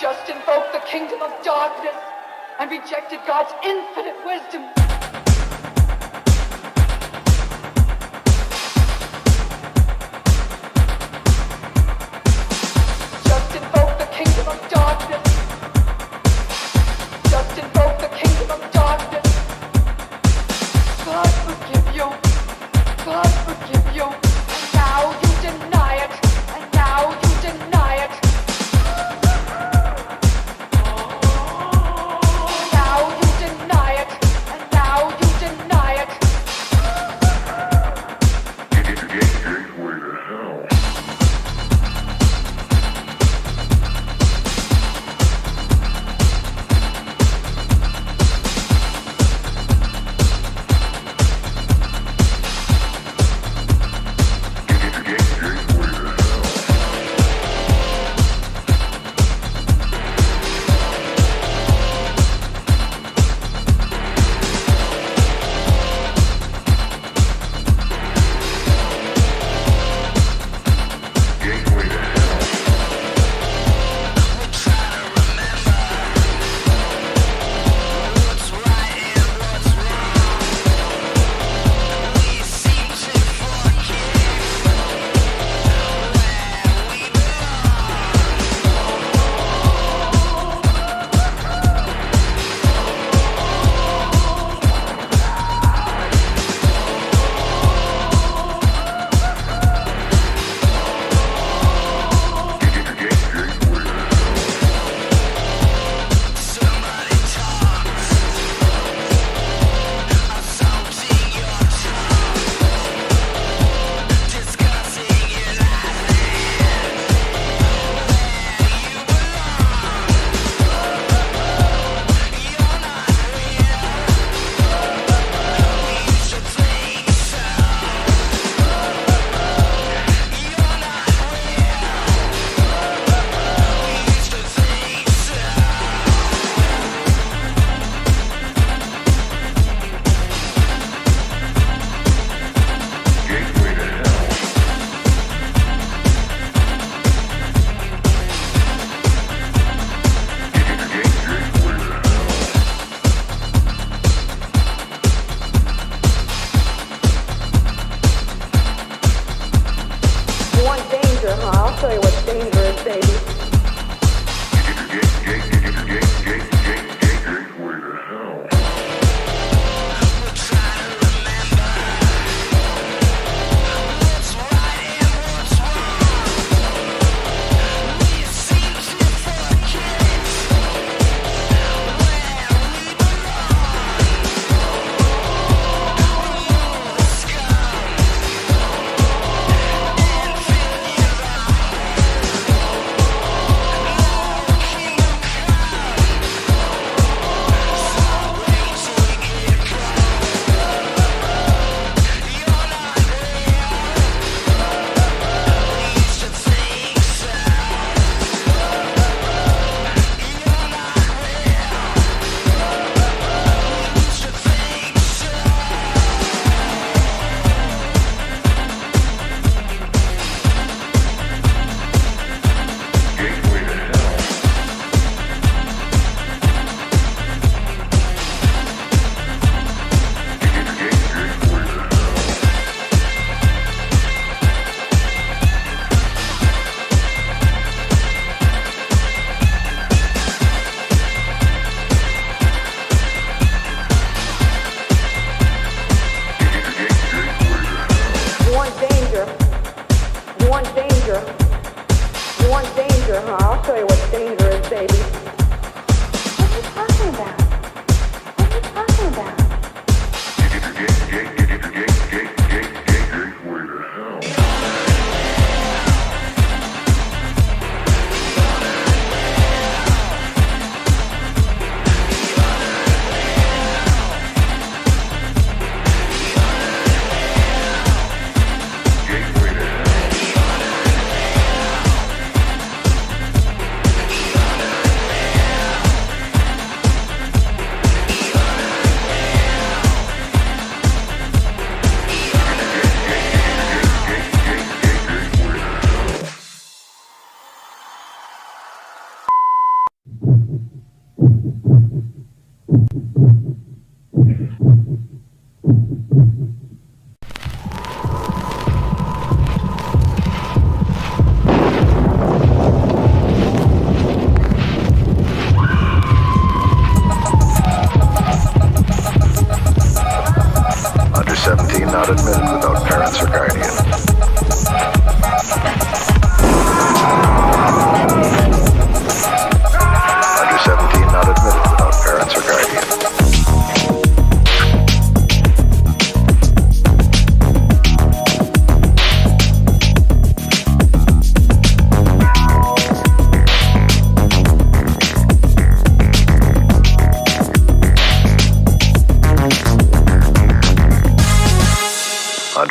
just invoked the kingdom of darkness and rejected God's infinite wisdom. Just invoke the kingdom of darkness. Just invoke the kingdom of darkness. God forgive you. God forgive you. And now you deny it. And now you deny it. Now you deny it. And now you deny it. Gateway to hell.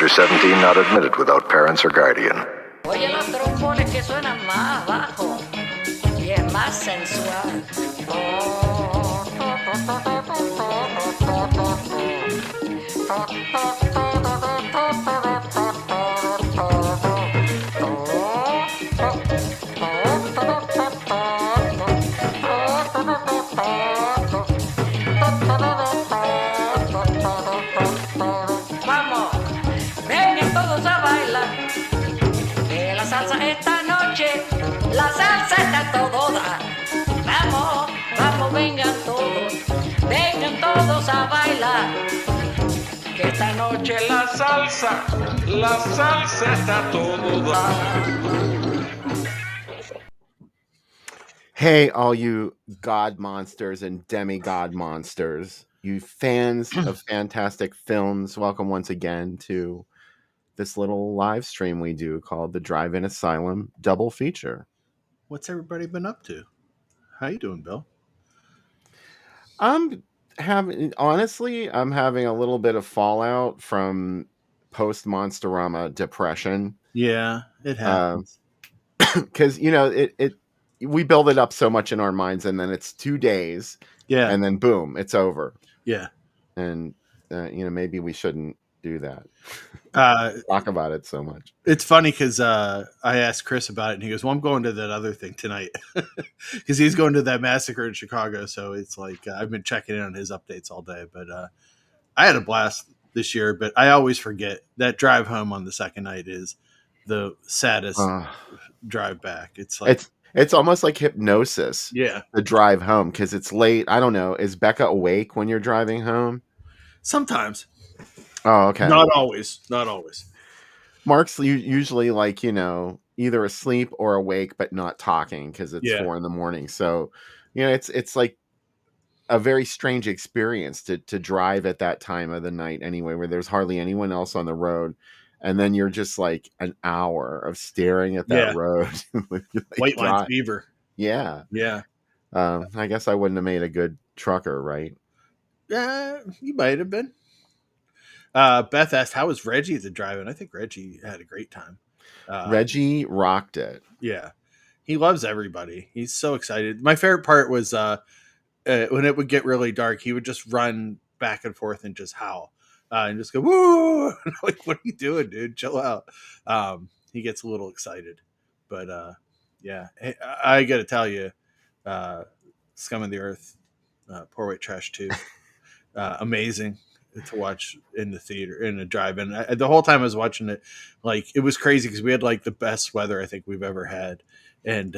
Under 17 not admitted without parents or guardian. Oye los trombones que suenan más bajo y es más sensual. Vamos, vengan todos a bailar. Que la salsa esta noche, la salsa está todo da. Vamos, vamos, vengan todos a bailar. Que esta noche la salsa está todo da. Hey, all you god monsters and demigod monsters, you fans of fantastic films, welcome once again to this little live stream we do called the Drive-In Asylum Double Feature. What's everybody been up to? How you doing, Bill? I'm having a little bit of fallout from post-Monsterama depression. Yeah, it happens. Because, we build it up so much in our minds, and then it's 2 days, Yeah, and then boom, it's over. yeah. And maybe we shouldn't do that. Talk about it so much. It's funny because I asked Chris about it, and he goes, "Well, I'm going to that other thing tonight," because he's going to that massacre in Chicago. So it's like I've been checking in on his updates all day. But I had a blast this year. But I always forget that drive home on the second night is the saddest drive back. It's like it's almost like hypnosis. Yeah, the drive home because it's late. I don't know. Is Becca awake when you're driving home? sometimes. Oh, okay. Not always. Not always. Mark's usually like, either asleep or awake, but not talking because it's 4 a.m. So, it's like a very strange experience to drive at that time of the night anyway, where there's hardly anyone else on the road. And then you're just like an hour of staring at that road. White line fever. Yeah. Yeah. I guess I wouldn't have made a good trucker, right? Yeah, you might have been. Beth asked, "How was Reggie at the drive-in?" I think Reggie had a great time. Reggie rocked it. Yeah, he loves everybody. He's so excited. My favorite part was when it would get really dark, he would just run back and forth and just howl and just go woo. Like, what are you doing, dude? Chill out. He gets a little excited, but yeah, hey, I got to tell you, Scum of the Earth, Poor White Trash 2, amazing to watch in the theater, in a drive-in. The whole time I was watching it, like, it was crazy because we had like the best weather I think we've ever had, and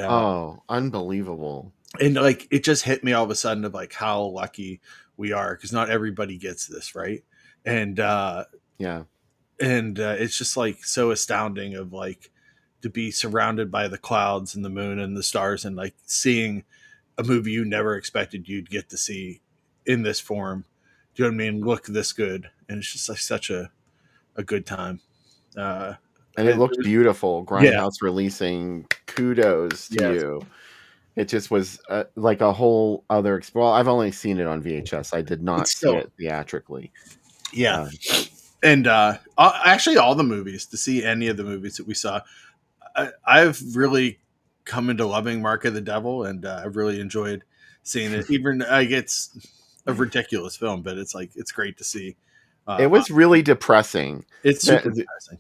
unbelievable. And like, it just hit me all of a sudden of like how lucky we are, because not everybody gets this, right? And it's just like so astounding of like to be surrounded by the clouds and the moon and the stars, and like seeing a movie you never expected you'd get to see in this form. Do you know what I mean? Look this good. And it's just like such a good time. And it looked beautiful. Grindhouse releasing, kudos to you. It just was like a whole other experience. Well, I've only seen it on VHS. I did not see it theatrically. Yeah. And actually all the movies, to see any of the movies that we saw, I've really come into loving Mark of the Devil, and I've really enjoyed seeing it. Even it's a ridiculous film, but it's like, it's great to see. It was really depressing. It's super depressing.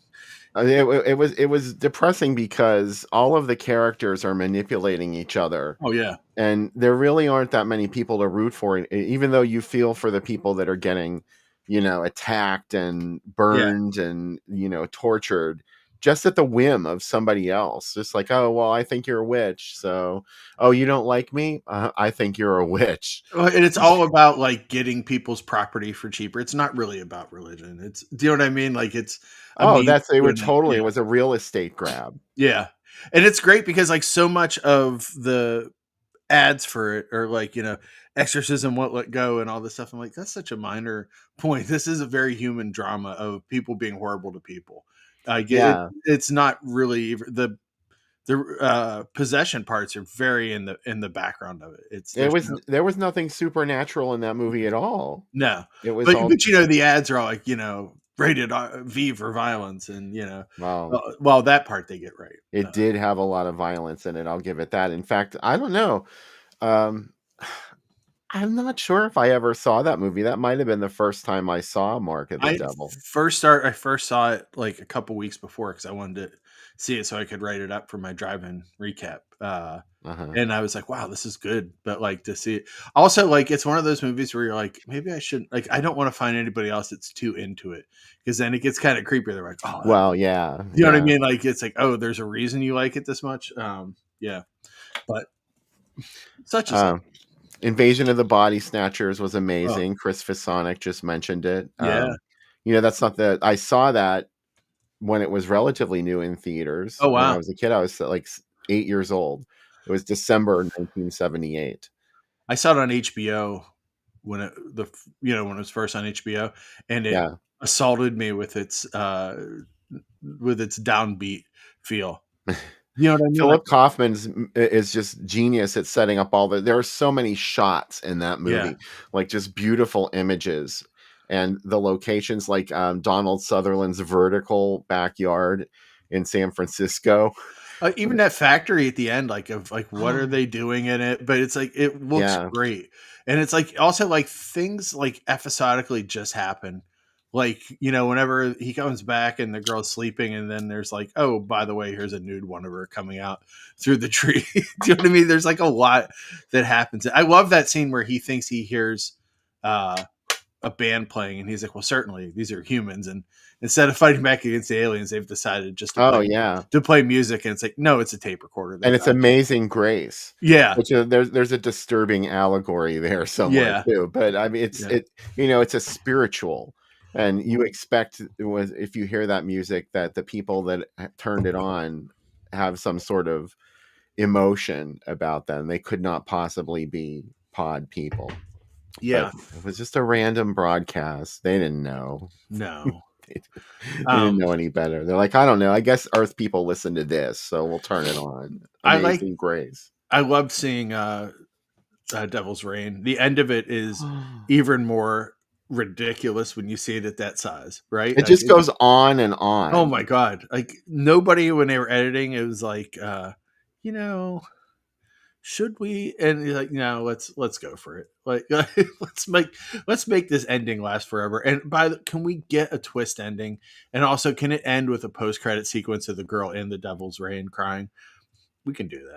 It was depressing because all of the characters are manipulating each other. Oh yeah. And there really aren't that many people to root for, even though you feel for the people that are getting, attacked and burned and, tortured just at the whim of somebody else. Just like, oh, well, I think you're a witch. So, oh, you don't like me? I think you're a witch. And it's all about like getting people's property for cheaper. It's not really about religion. Do you know what I mean? Like, it's, it was a real estate grab. Yeah. And it's great because like so much of the ads for it are like, exorcism won't let go and all this stuff. I'm like, that's such a minor point. This is a very human drama of people being horrible to people. It's not really the possession parts are very in the background of it. There was nothing supernatural in that movie at all. No, it was. But the ads are all like, rated V for violence, and Wow. well, that part they get right. It did have a lot of violence in it. I'll give it that. In fact, I don't know. Um, I'm not sure if I ever saw that movie. That might have been the first time I saw Mark of the Devil. I first saw it like a couple weeks before because I wanted to see it so I could write it up for my drive-in recap. And I was like, wow, this is good. But like to see it also, like, it's one of those movies where you're like, maybe I shouldn't, like, I don't want to find anybody else that's too into it, because then it gets kind of creepy. They're like, oh, Well, yeah. you know what I mean? Like, it's like, oh, there's a reason you like it this much. Yeah. But such as Invasion of the Body Snatchers was amazing. Chris Fasonic just mentioned it. Yeah. That's not that I saw that when it was relatively new in theaters. Oh, wow. When I was a kid, I was like 8 years old. It was December 1978. I saw it on HBO when it was first on HBO, and it assaulted me with its downbeat feel. You know what I mean? Philip Kaufman is just genius at setting up there are so many shots in that movie, like just beautiful images, and the locations, like Donald Sutherland's vertical backyard in San Francisco. Even that factory at the end, what are they doing in it? But it's like, it looks great. And it's like, also like things like episodically just happen. Like, whenever he comes back and the girl's sleeping, and then there's like, oh, by the way, here's a nude one of her coming out through the tree. Do you know what I mean? There's like a lot that happens. I love that scene where he thinks he hears a band playing, and he's like, well, certainly these are humans. And instead of fighting back against the aliens, they've decided just to play music. And it's like, no, it's a tape recorder. And it's Amazing Grace. Yeah. Which there's a disturbing allegory there somewhere too. But I mean, it's a spiritual. And you expect, if you hear that music, that the people that turned it on have some sort of emotion about them. They could not possibly be pod people. Yeah. But it was just a random broadcast. They didn't know. No. They didn't know any better. They're like, I don't know. I guess Earth people listen to this, so we'll turn it on. Amazing Grace. I loved seeing Devil's Reign. The end of it is even more ridiculous when you see it at that size, right? It just goes on and on. Oh my god! Like, nobody, when they were editing, it was like, should we? And you're like, no, let's go for it. Like, let's make this ending last forever. And can we get a twist ending? And also, can it end with a post credit sequence of the girl in the Devil's Reign crying? We can do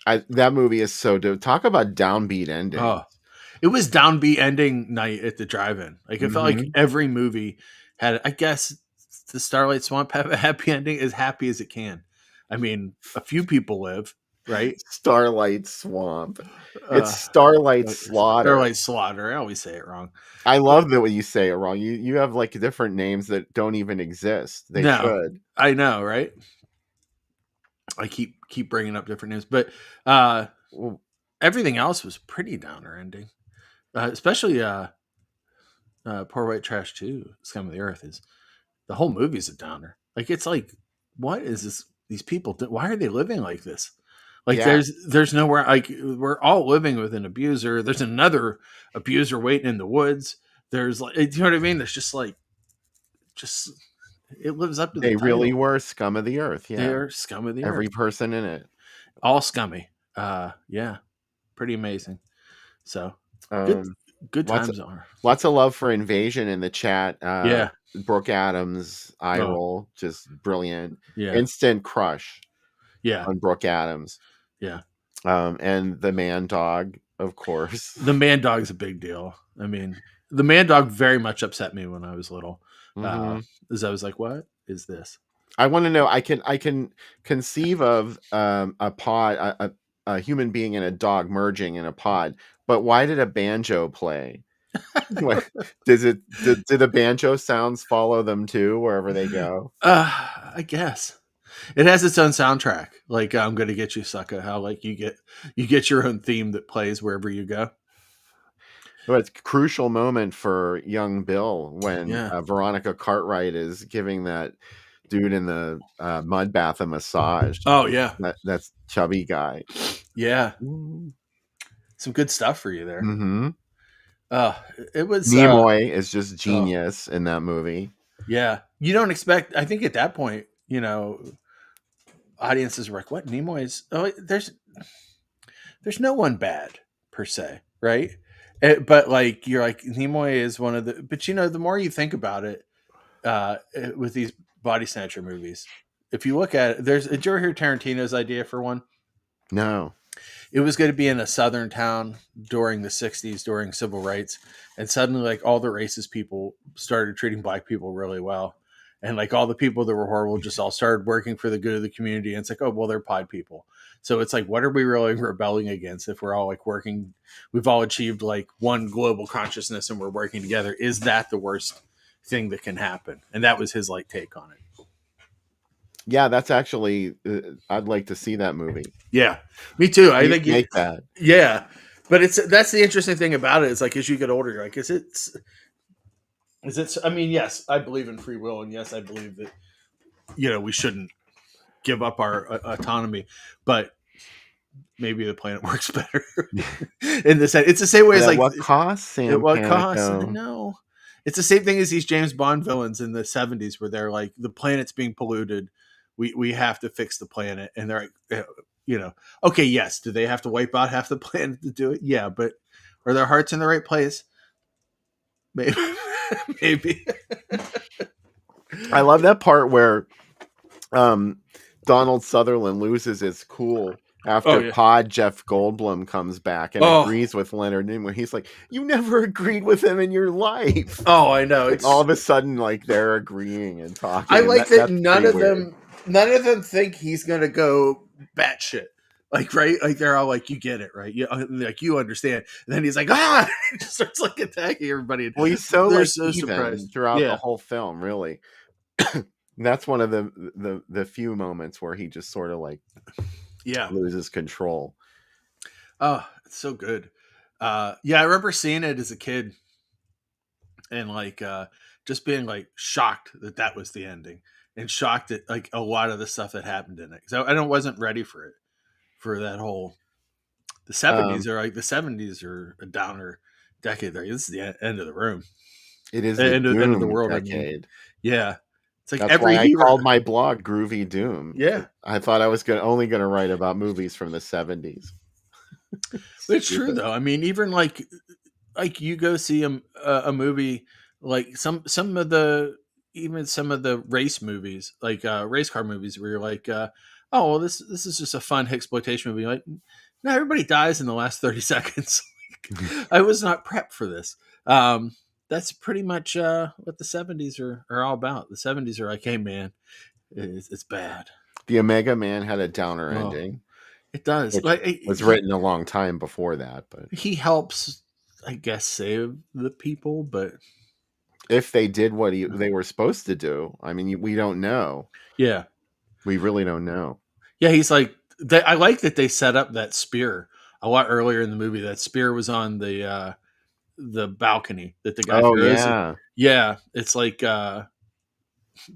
that. That movie is so dope. Talk about downbeat ending. Oh. It was downbeat ending night at the drive-in. Like, it felt like every movie had, I guess, the Starlight Swamp have a happy ending, as happy as it can. I mean, a few people live, right? Starlight Swamp. It's Starlight Slaughter. Starlight Slaughter. I always say it wrong. I love that when you say it wrong. You have like different names that don't even exist. They should. I know, right? I keep bringing up different names, but everything else was pretty downer ending. Especially Poor White Trash 2, Scum of the Earth. Is the whole movie's a downer. Like, it's like, what is this? These people, why are they living like this? Like, there's nowhere. Like, we're all living with an abuser. There's another abuser waiting in the woods. There's, like, you know what I mean? There's just it lives up to the title. They really were scum of the earth. Yeah, they're scum of the earth. Every person in it, all scummy. Yeah, pretty amazing. So. Good times are. Lots of love for Invasion in the chat. Brooke Adams, eye roll, just brilliant. Yeah. Instant crush. Yeah. On Brooke Adams. Yeah. And the man dog, of course. The man dog's a big deal. I mean, the man dog very much upset me when I was little. As I was like, what is this? I want to know. I can conceive of a pod, a human being and a dog merging in a pod, but why did a banjo play? Do the banjo sounds follow them too wherever they go? I guess it has its own soundtrack. Like, I'm gonna get you, sucker. How, like, you get your own theme that plays wherever you go. Well, it's a crucial moment for young Bill when Veronica Cartwright is giving that dude in the mud bath a massage. Oh yeah, that's chubby guy. Yeah, some good stuff for you there. Uh, it was Nimoy is just oh, genius in that movie. yeah. You don't expect. I think at that point, audiences were like, "What Nimoy's? Oh, there's no one bad per se, right?" But like you're like Nimoy is one of the. But the more you think about it, with these body snatcher movies, if you look at it, did you ever hear Tarantino's idea for one? No. It was going to be in a southern town during the 60s, during civil rights, and suddenly like all the racist people started treating black people really well, and like all the people that were horrible just all started working for the good of the community. And it's like, oh well, they're pod people. So it's like, what are we really rebelling against if we're all like working? We've all achieved like one global consciousness and we're working together. Is that the worst thing that can happen? And that was his like take on it. Yeah, that's actually. I'd like to see that movie. Yeah, me too. I think make that. Yeah, but that's the interesting thing about it. Is like as you get older, you're like, is it? I mean, yes, I believe in free will, and yes, I believe that we shouldn't give up our autonomy, but maybe the planet works better in the sense. It's the same way as like what cost, Sam? At what cost? I know. It's the same thing as these James Bond villains in the 70s, where they're like, the planet's being polluted. We have to fix the planet, and they're like, okay, yes, do they have to wipe out half the planet to do it? Yeah, but are their hearts in the right place? Maybe. Maybe. I love that part where Donald Sutherland loses his cool after Pod Jeff Goldblum comes back and agrees with Leonard Nimoy. He's like, you never agreed with him in your life. Oh, I know. Like, all of a sudden, like they're agreeing and talking. I like that none of them think he's gonna go batshit. Like, right? Like they're all like, you get it, right? You understand. And then he's like, he just starts like attacking everybody. Well, he's so they're so surprised throughout the whole film, really. That's one of the few moments where he just sort of like loses control. Oh, it's so good. I remember seeing it as a kid and like just being like shocked that was the ending, and shocked at like a lot of the stuff that happened in it, because I wasn't ready for it, for that whole the 70s are a downer decade there. This is the end of the room. It is the end of the world decade. I mean. Yeah. It's like that's why I called my blog Groovy Doom. Yeah. I thought I was only going to write about movies from the 70s. It's true though. I mean, even like you go see a movie, like some of the race movies, like race car movies, where you're like, oh well, this is just a fun exploitation movie. Like, no, everybody dies in the last 30 seconds. I was not prepped for this. That's pretty much what the 70s are all about. The 70s are like, hey man, it's bad. The Omega Man had a downer ending. It does. It was written a long time before that, but he helps, I guess, save the people. But if they did what they were supposed to do, I mean, we don't know. Yeah, we really don't know. Yeah, he's like, I like that they set up that spear a lot earlier in the movie. That spear was on the balcony that the guy throws. Yeah, it's like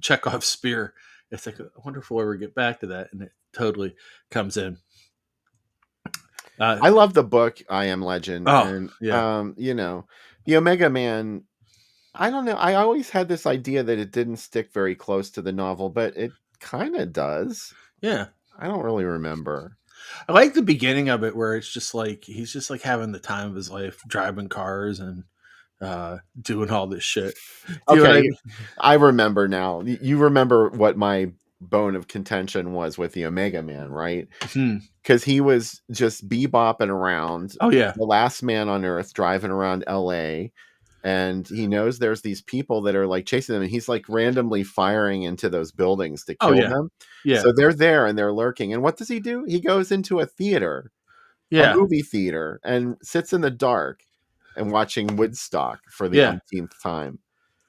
Chekhov's spear. It's like, I wonder if we'll ever get back to that, and it totally comes in. I love the book I Am Legend. Oh, and yeah. The Omega Man, I don't know. I always had this idea that it didn't stick very close to the novel, but it kind of does. Yeah. I don't really remember. I like the beginning of it, where it's just like he's just like having the time of his life, driving cars and doing all this shit. Okay, I remember now. You remember what my bone of contention was with the Omega Man, right? Because he was just bebopping around. Oh yeah, the last man on Earth, driving around LA, and he knows there's these people that are like chasing them, and he's like randomly firing into those buildings to kill them. Yeah, so they're there and they're lurking. And what does he do? He goes into a theater, a movie theater, and sits in the dark and watching Woodstock for the umpteenth time.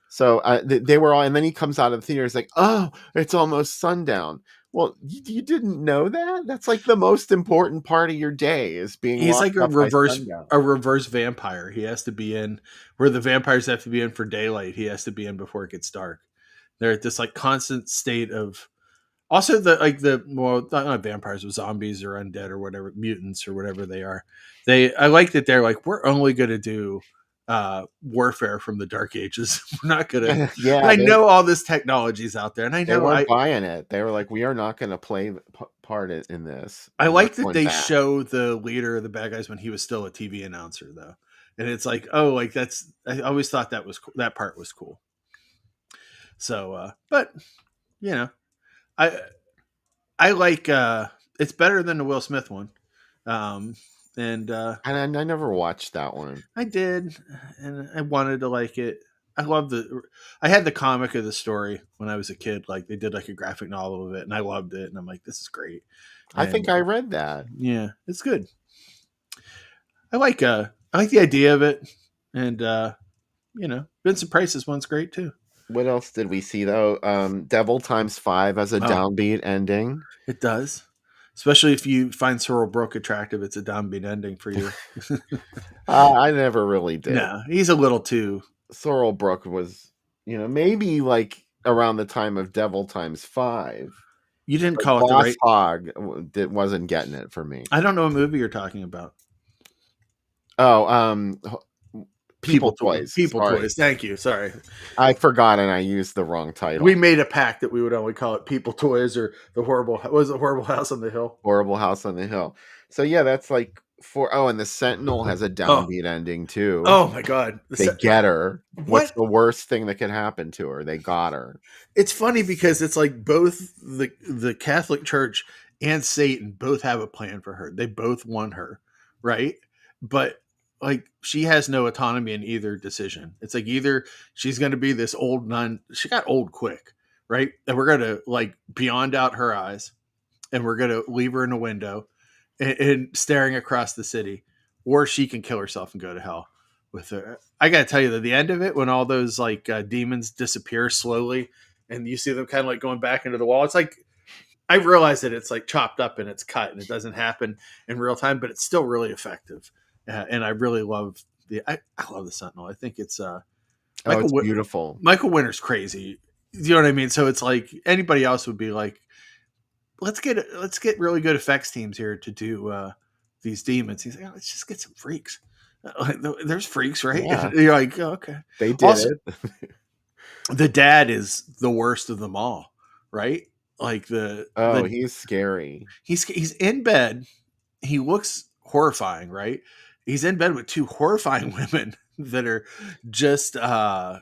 So they were all, and then he comes out of the theater. He's like, "Oh, it's almost sundown." Well, you didn't know that? That's like the most important part of your day, is being. He's like a reverse vampire. He has to be in where the vampires have to be in for daylight. He has to be in before it gets dark. They're at this like constant state of. Also, not vampires, but zombies or undead or whatever, mutants or whatever they are. I like that they're like, we're only going to do warfare from the Dark Ages. We're not gonna. Yeah, I know all this technology's out there, and I they know weren't buying it. They were like, we are not going to play part in this. I We're like that going they back. show the leader of the bad guys when he was still a TV announcer, though, and it's like, oh, like that's. I always thought that was that part was cool. So, but you know, I like it's better than the Will Smith one. And I never watched that one. I did, and I wanted to like it. I had the comic of the story when I was a kid. Like they did like a graphic novel of it, and I loved it. And I'm like, this is great. I think I read that. Yeah, it's good. I like the idea of it, and Vincent Price's one's great too. What else did we see though? Devil Times 5 as a downbeat ending. It does. Especially if you find Sorrel Brook attractive, it's a downbeat ending for you. I never really did. No, he's a little too. Sorrel Brook was, maybe like around the time of Devil Times 5. You didn't call it the right. Hog wasn't getting it for me. I don't know what movie you're talking about. Oh, People Toys. People Toys. Thank you. Sorry. I forgot and I used the wrong title. We made a pact that we would only call it People Toys or the Horrible House on the Hill? Horrible House on the Hill. So yeah, that's like and the Sentinel has a downbeat ending too. Oh my God. They get her. What's the worst thing that could happen to her? They got her. It's funny because it's like both the Catholic Church and Satan both have a plan for her. They both want her, right? But like she has no autonomy in either decision. It's like either she's going to be this old nun. She got old quick, right? And we're going to like beyond out her eyes and we're going to leave her in a window and staring across the city, or she can kill herself and go to hell with her. I got to tell you that the end of it, when all those like demons disappear slowly and you see them kind of like going back into the wall, it's like, I realize that it's like chopped up and it's cut and it doesn't happen in real time, but it's still really effective. And I really love I love the Sentinel. I think it's it's beautiful. Michael Winter's crazy. You know what I mean? So it's like anybody else would be like, let's get really good effects teams here to do these demons. He's like, let's just get some freaks. There's freaks, right? Yeah. You're like, oh, okay. They did it. The dad is the worst of them all, right? Like he's scary. He's in bed. He looks horrifying, right? He's in bed with two horrifying women that are just chowing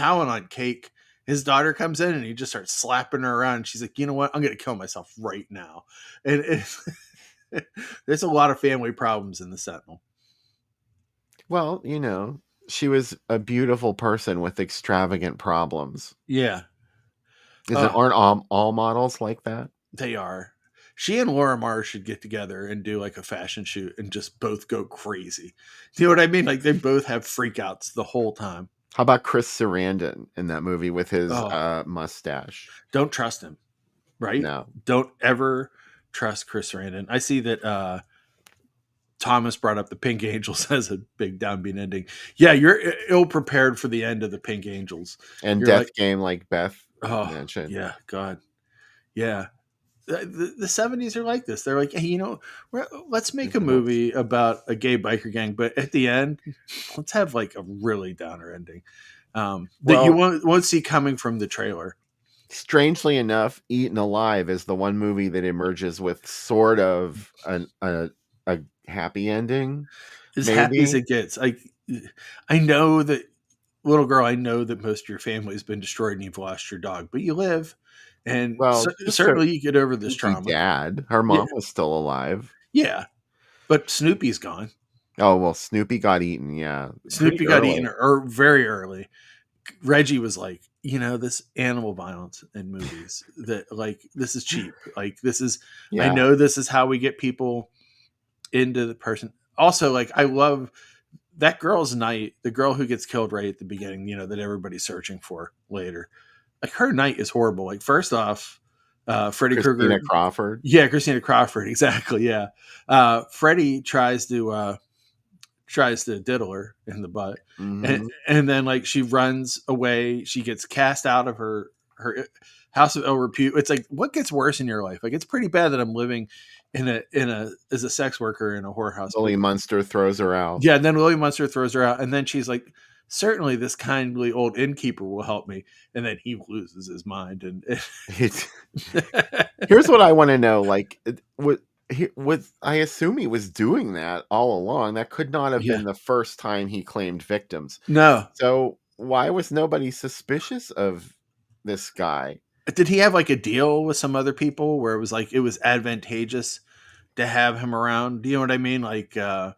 on cake. His daughter comes in and he just starts slapping her around. And she's like, you know what? I'm going to kill myself right now. And there's a lot of family problems in the Sentinel. Well, she was a beautiful person with extravagant problems. Yeah. Aren't all models like that? They are. She and Laura Mars should get together and do like a fashion shoot and just both go crazy. You know what I mean? Like they both have freakouts the whole time. How about Chris Sarandon in that movie with his mustache? Don't trust him, right? No. Don't ever trust Chris Sarandon. I see that Thomas brought up the Pink Angels as a big downbeat ending. Yeah, you're ill prepared for the end of the Pink Angels. And you're Death Game like Beth mentioned. Yeah, God. Yeah. The 70s are like this. They're like, hey, let's make a movie about a gay biker gang, but at the end, let's have like a really downer ending that you won't see coming from the trailer. Strangely enough, Eaten Alive is the one movie that emerges with sort of a happy ending. As happy as it gets. I know that, little girl, I know that most of your family has been destroyed and you've lost your dog, but you live. And certainly you get over this trauma. Dad, her mom was still alive. Yeah, but Snoopy's gone. Oh, well, Snoopy got eaten. Yeah, Snoopy got eaten very early. Reggie was like, this animal violence in movies that like this is cheap. Like this is, I know this is how we get people into the person. Also, like I love that girl's night. The girl who gets killed right at the beginning. That everybody's searching for later. Like her night is horrible. Like first off, Freddy Krueger, Christina Crawford. Yeah, Christina Crawford. Exactly. Yeah. Freddy tries to diddle her in the butt, and then like she runs away. She gets cast out of her her house of ill repute. It's like, what gets worse in your life? Like, it's pretty bad that I'm living in a as a sex worker in a whorehouse. Lily Munster throws her out. Yeah, and then Lily Munster throws her out, and then she's like, certainly this kindly old innkeeper will help me. And then he loses his mind. And here's what I want to know. Like, I assume he was doing that all along. That could not have been the first time he claimed victims. No. So why was nobody suspicious of this guy? Did he have like a deal with some other people where it was like, it was advantageous to have him around? Do you know what I mean? Like, to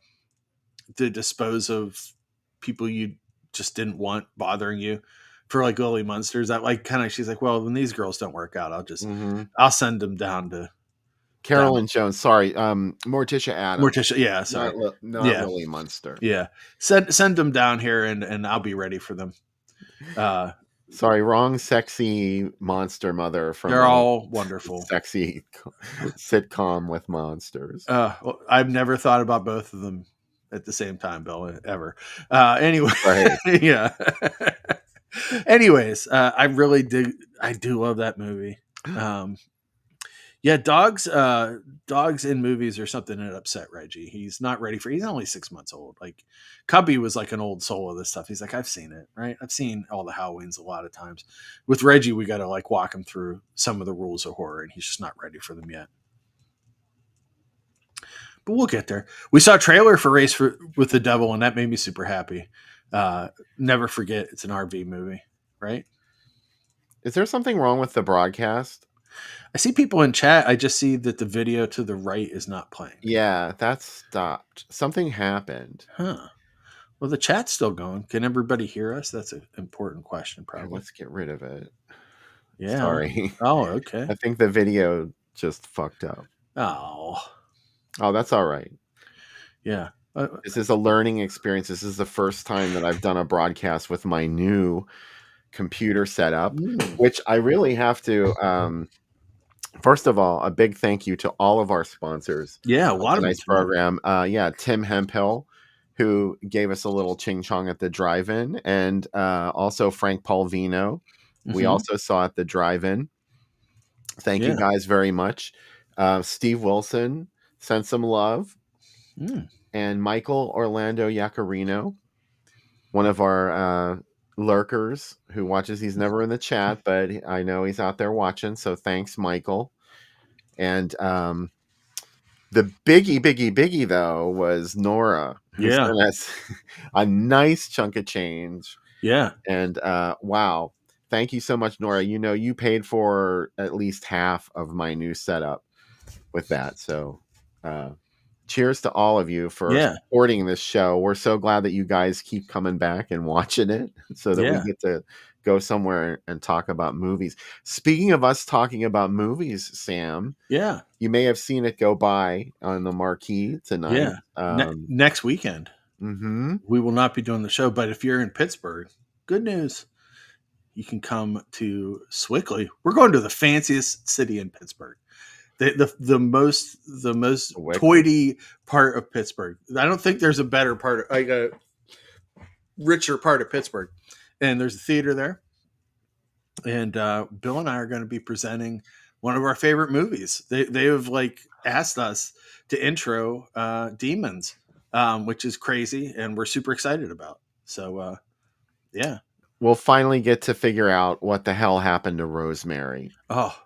dispose of people you just didn't want bothering you for like Lily Munster's that like kind of, she's like, well, when these girls don't work out, I'll just, I'll send them down to Carolyn Jones. Sorry. Morticia Adams. Morticia. Yeah. Sorry. Not Lily Munster. Yeah. Send them down here and I'll be ready for them. Sorry, wrong sexy monster mother from they're all wonderful. Sexy sitcom with monsters. Well, I've never thought about both of them at the same time, Bill, ever. Anyway, right. Yeah. Anyways, I do love that movie. Yeah, dogs in movies are something that upset Reggie. He's not ready he's only 6 months old. Like Cubby was like an old soul of this stuff. He's like, I've seen it, right? I've seen all the Halloweens a lot of times. With Reggie, we got to like walk him through some of the rules of horror, and he's just not ready for them yet. But we'll get there. We saw a trailer for Race with the Devil, and that made me super happy. Never forget, it's an RV movie, right? Is there something wrong with the broadcast? I see people in chat. I just see that the video to the right is not playing. Yeah, that stopped. Something happened. Huh. Well, the chat's still going. Can everybody hear us? That's an important question, probably. Let's get rid of it. Yeah. Sorry. Oh, okay. I think the video just fucked up. Oh, that's all right. Yeah. This is a learning experience. This is the first time that I've done a broadcast with my new computer setup, which I really have to... First of all, a big thank you to all of our sponsors. Yeah, a lot of nice program. Tim Hemphill, who gave us a little ching chong at the drive-in, and also Frank Palvino. We also saw at the drive-in. Thank you guys very much. Steve Wilson sent some love, and Michael Orlando Yacarino, one of our lurkers who watches. He's never in the chat, but I know he's out there watching, so thanks, Michael. And the biggie though was Nora, who sent us a nice chunk of change. And wow, thank you so much, Nora. You know, you paid for at least half of my new setup with that, so cheers to all of you for supporting this show. We're so glad that you guys keep coming back and watching it so that we get to go somewhere and talk about movies. Speaking of us talking about movies, Sam, you may have seen it go by on the marquee tonight. Next weekend, we will not be doing the show, but if you're in Pittsburgh, good news. You can come to Swickley. We're going to the fanciest city in Pittsburgh. The most toity part of Pittsburgh. I don't think there's a better part, like a richer part of Pittsburgh. And there's a theater there. And Bill and I are going to be presenting one of our favorite movies. They have like asked us to intro Demons, which is crazy, and we're super excited about. So we'll finally get to figure out what the hell happened to Rosemary. Oh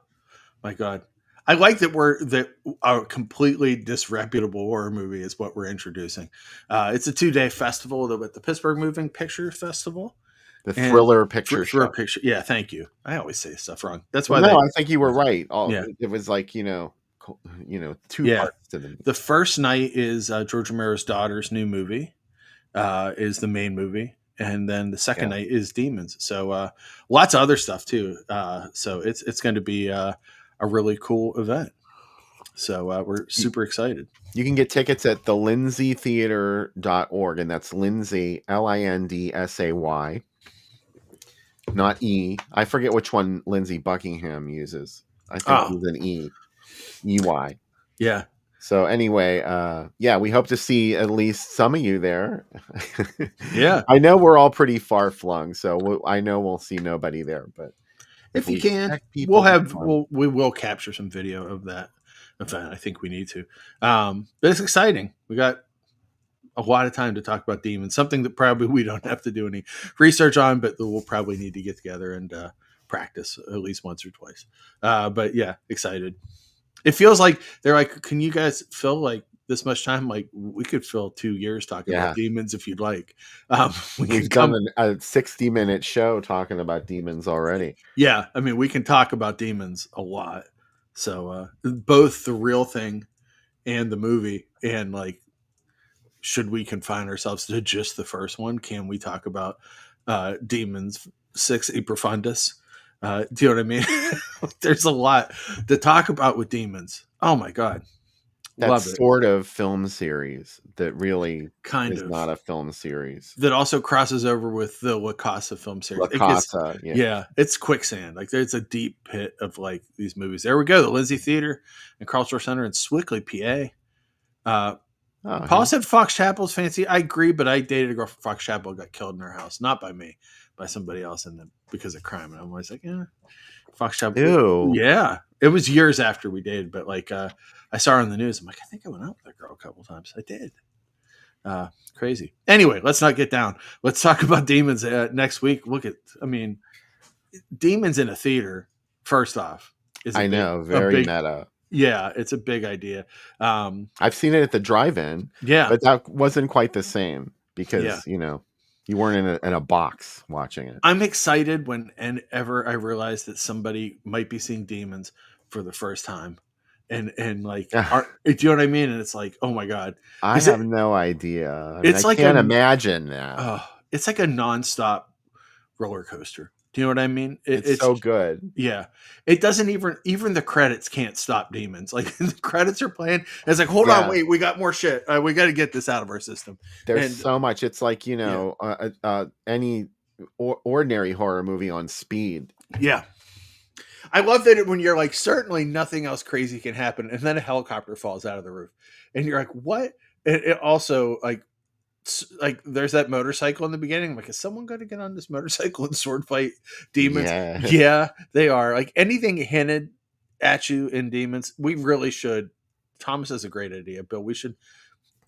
my God. I like that a completely disreputable horror movie is what we're introducing. It's a 2-day festival with the Pittsburgh Moving Picture Festival. The Thriller Picture Show. Yeah, thank you. I always say stuff wrong. That's why. I think you were right. It was like, 2 parts to them. The first night is George Romero's daughter's new movie, is the main movie. And then the second night is Demons. So lots of other stuff too. So it's going to be a really cool event. So we're super excited. You can get tickets at thelindsaytheater.org, and that's Lindsay, Lindsay, not E. I forget which one Lindsay Buckingham uses. I think it's an EY. Yeah. So anyway, we hope to see at least some of you there. Yeah. I know we're all pretty far flung, so I know we'll see nobody there, but If you we can, expect people to come. we will capture some video of that event. I think we need to. But it's exciting. We got a lot of time to talk about demons, something that probably we don't have to do any research on, but that we'll probably need to get together and practice at least once or twice. But yeah, excited. It feels like they're like, can you guys fill like this much time? Like we could fill 2 years talking about Yeah. demons if you'd like. We We've could come. done a 60-minute show talking about demons already. Yeah, I mean, we can talk about demons a lot. So both the real thing and the movie, and like, should we confine ourselves to just the first one? Can we talk about demons six e profundus? Do you know what I mean? There's a lot to talk about with demons. Oh my god, That love it. sort of film series that really Kind is of not a film series. that also crosses over with the La Casa film series. La It gets- Casa, yeah. yeah, it's quicksand. Like there's a deep pit of like these movies. There we go. The Lindsay Theater and Carl Shore Center in Swickley, PA. Oh, Paul said Fox Chapel's fancy. I agree, but I dated a girl from Fox Chapel, got killed in her house, not by me, by somebody else, and then because of crime. And I'm always like, yeah, Fox Chapel. Ew. Yeah, it was years after we dated, but like I saw her on the news. I'm like, I think I went out with that girl a couple times. I did. Crazy. Anyway, let's not get down. Let's talk about demons next week. Look at, I mean, demons in a theater. First off, is I know, very meta. Yeah, it's a big idea. I've seen it at the drive-in, Yeah, but that wasn't quite the same because Yeah. you weren't in a box watching it. I'm excited whenever I realize that somebody might be seeing demons for the first time, and like, do you know what I mean? And it's like, oh my god, I have no idea. I mean, it's I like can't imagine that. it's like a nonstop roller coaster. Do you know what I mean? It's so good. Yeah, it doesn't even the credits can't stop demons. Like the credits are playing. It's like, hold on, wait, we got more shit. We got to get this out of our system. There's so much. It's like any ordinary horror movie on speed. Yeah, I love that when you're like, certainly nothing else crazy can happen, and then a helicopter falls out of the roof, and you're like, what? It also like there's that motorcycle in the beginning. I'm like, is someone going to get on this motorcycle and sword fight demons? Yeah, they are. Like anything hinted at you in demons, we really should. Thomas has a great idea, Bill. We should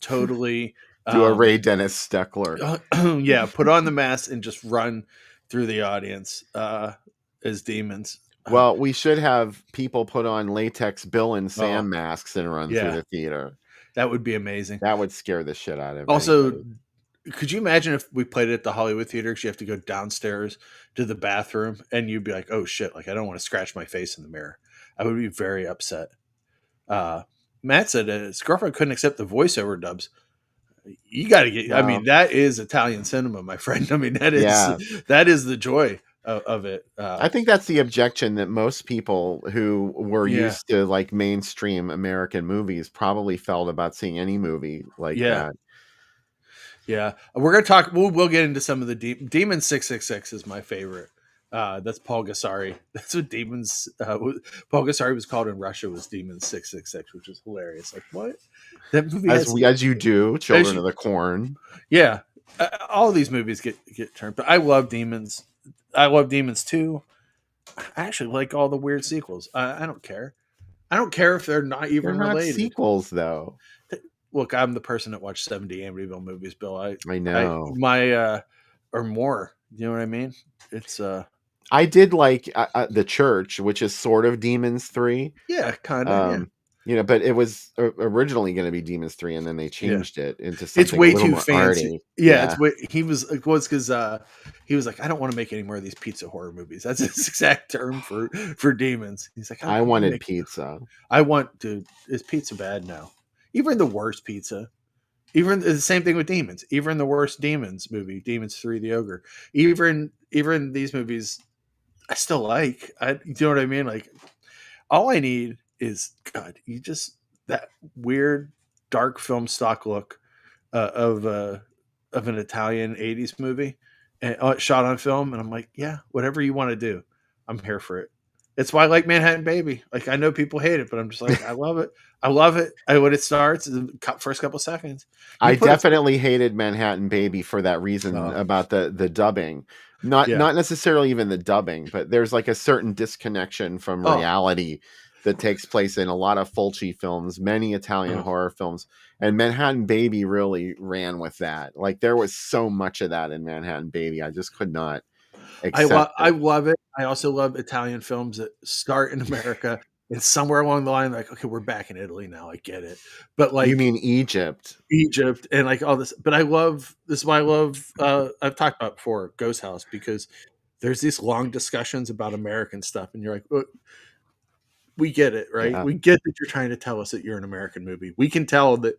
totally do a Ray Dennis Steckler. Yeah, put on the mask and just run through the audience as demons. Well, we should have people put on latex Bill and Sam masks and run through the theater. That would be amazing. That would scare the shit out of me. Also, could you imagine if we played it at the Hollywood Theater? You have to go downstairs to the bathroom, and you'd be like, "Oh shit!" Like I don't want to scratch my face in the mirror. I would be very upset. Matt said his girlfriend couldn't accept the voiceover dubs. You got to get. I mean, that is Italian cinema, my friend. I mean, that is the joy of it. I think that's the objection that most people who were used to like mainstream American movies probably felt about seeing any movie like that. Yeah, we're gonna talk. We'll get into some of the Demon 666 is my favorite. That's Paul Gassari. That's what Demons. Paul Gassari was called in Russia was Demon 666, which is hilarious. Like what? That movie as you do, Children of the Corn. Yeah, all of these movies get turned, but I love Demons. I love Demons 2. I actually like all the weird sequels. I don't care. I don't care if they're not even related. Sequels, though. Look, I'm the person that watched 70 Amityville movies, Bill. I know. Or more. You know what I mean? It's I did like The Church, which is sort of Demons 3. Yeah, kind of. But it was originally going to be Demons 3, and then they changed it into something. It's way a little too more fancy. arty. It's way. He was because he was like, I don't want to make any more of these pizza horror movies. That's his exact term for demons. He's like, I wanted pizza. Dude, is pizza bad now? Even the worst pizza. Even the same thing with demons. Even the worst demons movie, Demons 3: The Ogre. Even these movies, I still like. Do you know what I mean? Like, all I need is God. You just that weird dark film stock look of an Italian '80s movie and shot on film, and I'm like, yeah, whatever you want to do, I'm here for it. It's why I like Manhattan Baby. Like, I know people hate it, but I'm just like, I love it. I love it. When it starts, the first couple seconds, you I put it. definitely hated Manhattan Baby for that reason Oh, about the dubbing. Not yeah. not necessarily even the dubbing, but there's like a certain disconnection from Oh, reality that takes place in a lot of Fulci films, many Italian oh. horror films, and Manhattan Baby really ran with that. Like there was so much of that in Manhattan Baby, I just could not accept I it. love it. I also love Italian films that start in America and somewhere along the line, like, okay, we're back in Italy now. I get it, but You like mean Egypt? Egypt and like all this. But I love this. Is why I love. I've talked about before Ghost House, because there's these long discussions about American stuff, and you're like, "Look, we get it, right? Yeah. We get that you're trying to tell us that you're an American movie. We can tell that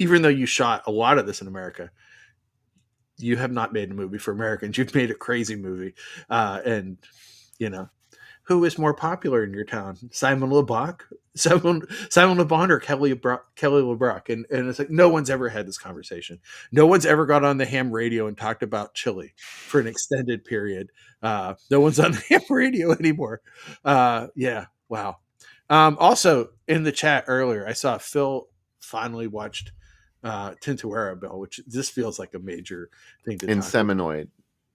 even though you shot a lot of this in America, you have not made a movie for Americans. You've made a crazy movie, and you know." Who is more popular in your town, Simon LeBlanc, Simon LeBlanc, or Kelly LeBrock? And it's like no one's ever had this conversation. No one's ever got on the ham radio and talked about chili for an extended period. No one's on the ham radio anymore. Yeah, wow. Also in the chat earlier, I saw Phil finally watched Tintuera, Bill, which this feels like a major thing to In talk about. Seminoid.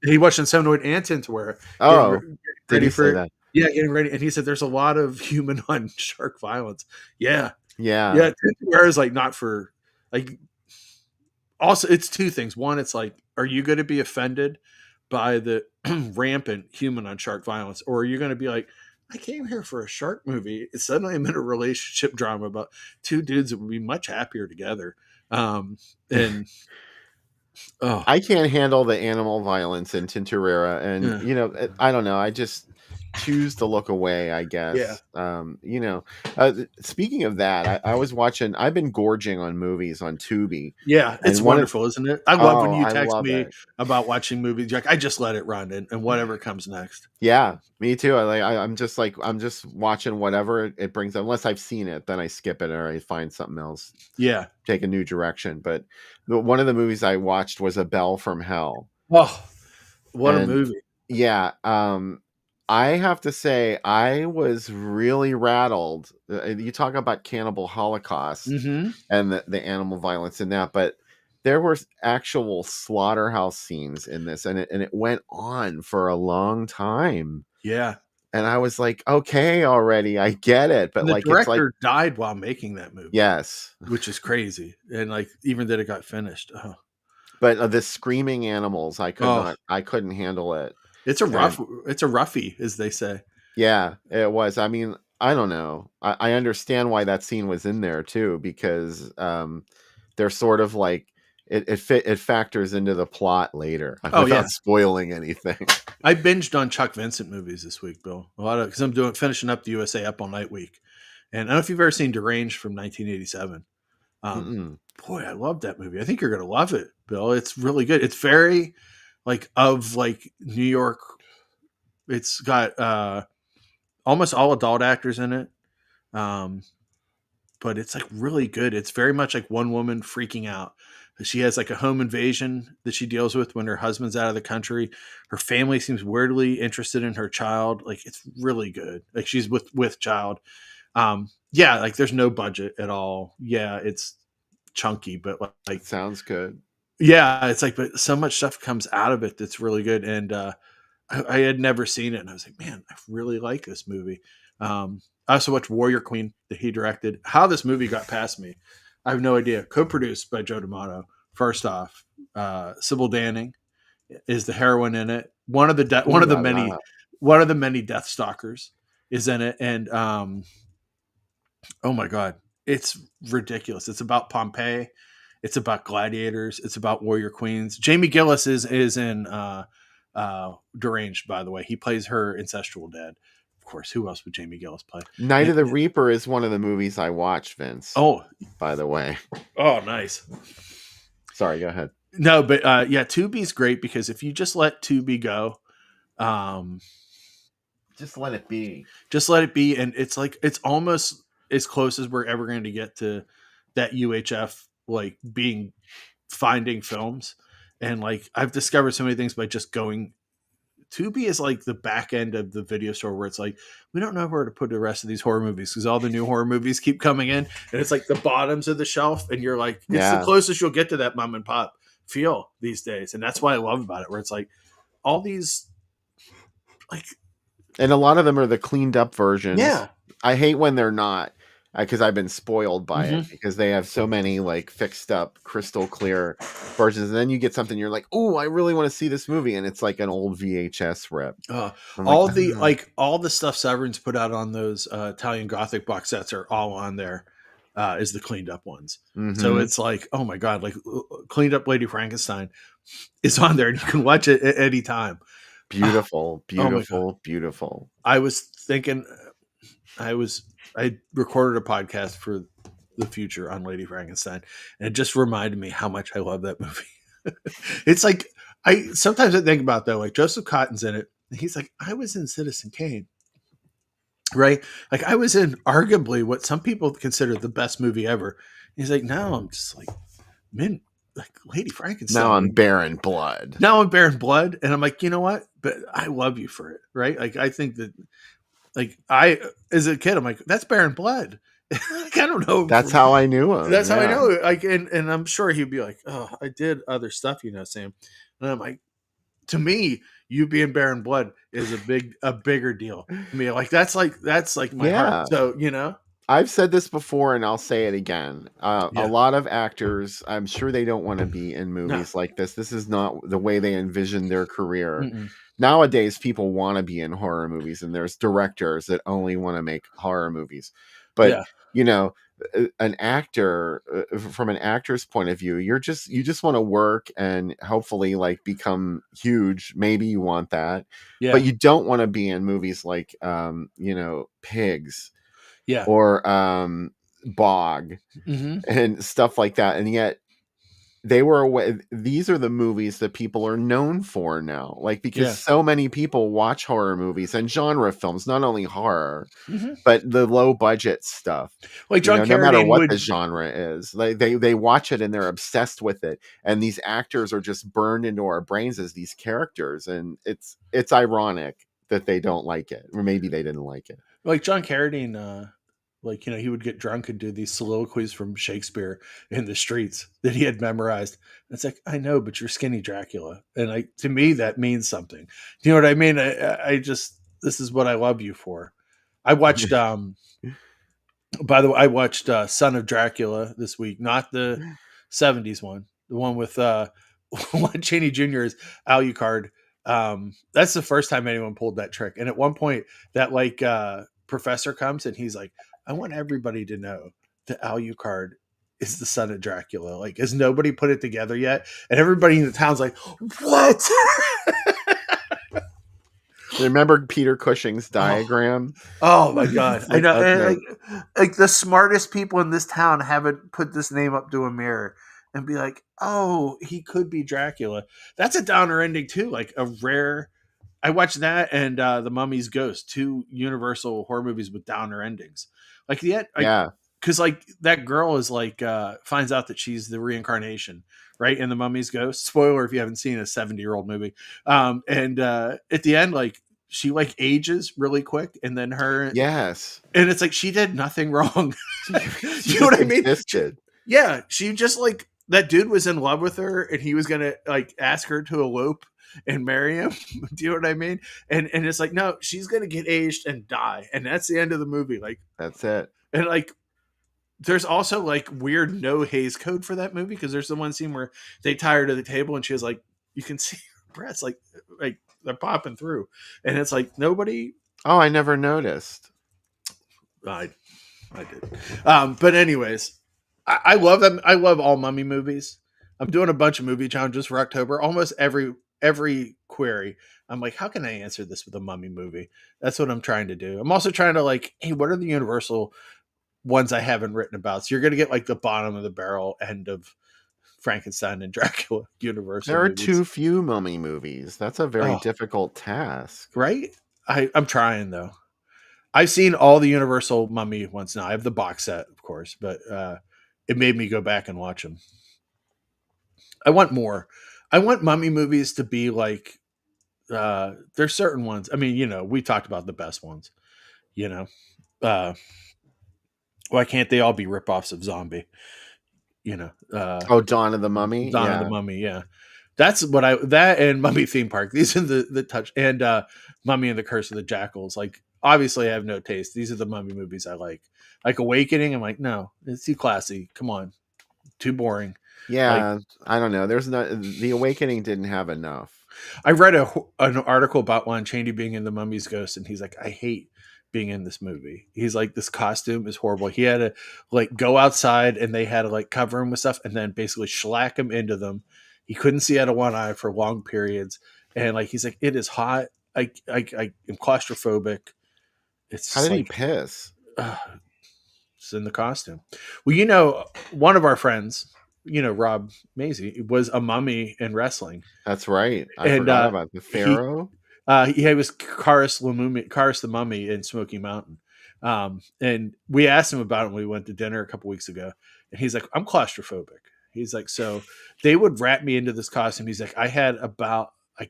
He watched Insomnoid and Tintuera, Oh, getting did ready he say for that? yeah, getting ready. And he said there's a lot of human on shark violence. Yeah, Yeah. yeah. Tintuera is like not for like. Also, it's two things. One, it's like, are you going to be offended by the rampant human on shark violence, or are you going to be like, I came here for a shark movie. Suddenly, I'm in a relationship drama about two dudes that would be much happier together. And oh, I can't handle the animal violence in Tintorera, and yeah, I don't know. I just choose to look away, I yeah. guess. Speaking of that, I was watching. I've been gorging on movies on Tubi, Yeah, it's and one of wonderful, isn't it? I love when oh, you I text love me it. about watching movies. You're like, I just let it run, and whatever comes next. Yeah, me too. I'm just like I'm just watching whatever it brings. Unless I've seen it, then I skip it or I find something else, Yeah. take a new direction. But one of the movies I watched was A Bell from Hell. Oh, what a And movie! yeah, I have to say I was really rattled. You talk about cannibal holocaust Mm-hmm. and the animal violence in that, but there were actual slaughterhouse scenes in this, and it went on for a long time. Yeah, And I was like, okay, already, I get it, but and the like it's like director died while making that movie, yes, which is crazy. And like, even that it got finished. Oh, but the screaming animals, oh, I couldn't handle it. it's And a roughie, as they say. yeah, it was. I mean, I don't know. I understand why that scene was in there too, because they're sort of like it factors into the plot later Oh without yeah, spoiling anything. I binged on Chuck Vincent movies this week, Bill. A lot of because I'm finishing up the USA Up All Night week, and I don't know if you've ever seen Deranged from 1987. Um, Mm-mm. Boy, I love that movie. I think you're gonna love it, Bill. It's really good. It's very like of like New York. It's got almost all adult actors in it, um, but it's like really good. It's very much like one woman freaking out. She has like a home invasion that she deals with when her husband's out of the country. Her family seems weirdly interested in her child. Like it's really good. Like she's with child. Yeah, like there's no budget at all. Yeah, it's chunky, but like Sounds good. yeah, it's like but so much stuff comes out of it that's really good. And I had never seen it, and I was like, man, I really like this movie. I also watched Warrior Queen that he directed. How this movie got past me, I have no idea. Co-produced by Joe D'Amato. First off, Sybil Danning is the heroine in it. Ooh la la. One of the many Death Stalkers is in it, and oh my god, it's ridiculous. It's about Pompeii. It's about gladiators. It's about warrior queens. Jamie Gillis is in Deranged, by the way. He plays her incestual dad. Of course, who else would Jamie Gillis play? Night of the Reaper is one of the movies I watched, Vince. Oh, By the way. oh, nice. Sorry, go ahead. No, but yeah, Tubi's great because if you just let Tubi go, um, Just let it be. just let it be, and it's like it's almost as close as we're ever going to get to that UHF like finding films. And like I've discovered so many things by just going Tubi is like the back end of the video store where it's like, we don't know where to put the rest of these horror movies because all the new horror movies keep coming in, and it's like the bottoms of the shelf, and you're like, it's the closest you'll get to that mom and pop feel these days, and that's what I love about it, where it's like all these, like, and a lot of them are the cleaned up versions. Yeah, I hate when they're not, because I've been spoiled by it, because they have so many like fixed up crystal clear versions, and then you get something you're like, oh, I really want to see this movie, and it's like an old VHS rip. All the stuff Severin's put out on those Italian Gothic box sets are all on there. Is the cleaned up ones. So it's like, oh my god, like cleaned up Lady Frankenstein is on there, and you can watch it at any time. Beautiful. Beautiful. I was thinking, I recorded a podcast for the future on Lady Frankenstein, and it just reminded me how much I love that movie. It's like, sometimes I think about that, like Joseph Cotton's in it, and he's like, I was in Citizen Kane, right? Like I was in arguably what some people consider the best movie ever. And he's like, now I'm just like, man, like Lady Frankenstein. Now I'm Baron Blood. And I'm like, you know what? But I love you for it, right? Like I think that, like as a kid, I'm like, that's Baron Blood. Like, I don't know. That's how I knew him. That's how I know it. Like, and I'm sure he'd be like, oh, I did other stuff, Sam. And I'm like, to me, you being Baron Blood is a bigger deal to me. Like that's like my heart. So I've said this before, and I'll say it again. A lot of actors, I'm sure they don't want to be in movies like this. This is not the way they envision their career. Mm-mm. Nowadays, people want to be in horror movies, and there's directors that only want to make horror movies. But an actor, from an actor's point of view, you just want to work and hopefully like become huge. Maybe you want that, but you don't want to be in movies like Pigs, or Bog, and stuff like that. And yet they were away. These are the movies that people are known for now, like because so many people watch horror movies and genre films, not only horror, but the low budget stuff. Like John Carradine, no matter what the genre is, they watch it and they're obsessed with it. And these actors are just burned into our brains as these characters, and it's ironic that they don't like it, or maybe they didn't like it. Like John Carradine, he would get drunk and do these soliloquies from Shakespeare in the streets that he had memorized. And it's like, I know, but you're skinny Dracula. And to me, that means something. Do you know what I mean? This is what I love you for. I watched, by the way, I watched Son of Dracula this week, not the 70s one, the one with Lon Chaney Jr.'s Alucard. That's the first time anyone pulled that trick. And at one point that professor comes and he's like, I want everybody to know that Alucard is the son of Dracula. Like, has nobody put it together yet? And everybody in the town's like, what? Remember Peter Cushing's diagram? Oh my God. I know. Okay. Like the smartest people in this town haven't put this name up to a mirror and be like, oh, he could be Dracula. That's a downer ending too. Like a rare. I watched that and The Mummy's Ghost, 2 Universal horror movies with downer endings. Like because like that girl is like finds out that she's the reincarnation, right? In The Mummy's Ghost. Spoiler if you haven't seen a 70-year-old movie. And at the end, like she like ages really quick, and then and it's like she did nothing wrong. You know what I mean? Yeah, she just like that dude was in love with her, and he was gonna like ask her to elope and marry him. Do you know what I mean? And it's like, no, she's gonna get aged and die, and that's the end of the movie. Like that's it. And like there's also like weird no haze code for that movie, because there's the one scene where they tie her to the table and she was like, you can see her breasts like they're popping through, and it's like nobody. Oh, I never noticed. I did. But anyways, I love them. I love all mummy movies. I'm doing a bunch of movie challenges for October. Almost every query, I'm like, how can I answer this with a mummy movie? That's what I'm trying to do. I'm also trying to like, hey, what are the Universal ones I haven't written about? So you're going to get like the bottom of the barrel end of Frankenstein and Dracula Universal. There are movies. Too few mummy movies. That's a very difficult task. Right? I'm trying though. I've seen all the Universal mummy ones now. I have the box set, of course, but it made me go back and watch them. I want more. I want mummy movies to be like There's certain ones. I mean, we talked about the best ones. Why can't they all be ripoffs of Zombie? Dawn of the Mummy. Dawn of the Mummy. Yeah, that's what that and Mummy Theme Park. These are the touch and Mummy and the Curse of the Jackals. Like, obviously, I have no taste. These are the Mummy movies I like. Like Awakening, I'm like, no, it's too classy. Come on, too boring. Yeah, I don't know. The Awakening didn't have enough. I read an article about Lon Chaney being in the Mummy's Ghost, and he's like, I hate being in this movie. He's like, this costume is horrible. He had to like go outside, and they had to like cover him with stuff, and then basically shellac him into them. He couldn't see out of one eye for long periods, and like he's like, it is hot. I am claustrophobic. How did he piss? It's in the costume. Well, one of our friends, Rob Maisie, was a mummy in wrestling. That's right. I forgot about the Pharaoh. He was Karis the Mummy in Smoky Mountain. And we asked him about it when we went to dinner a couple weeks ago. And he's like, I'm claustrophobic. He's like, so they would wrap me into this costume. He's like, I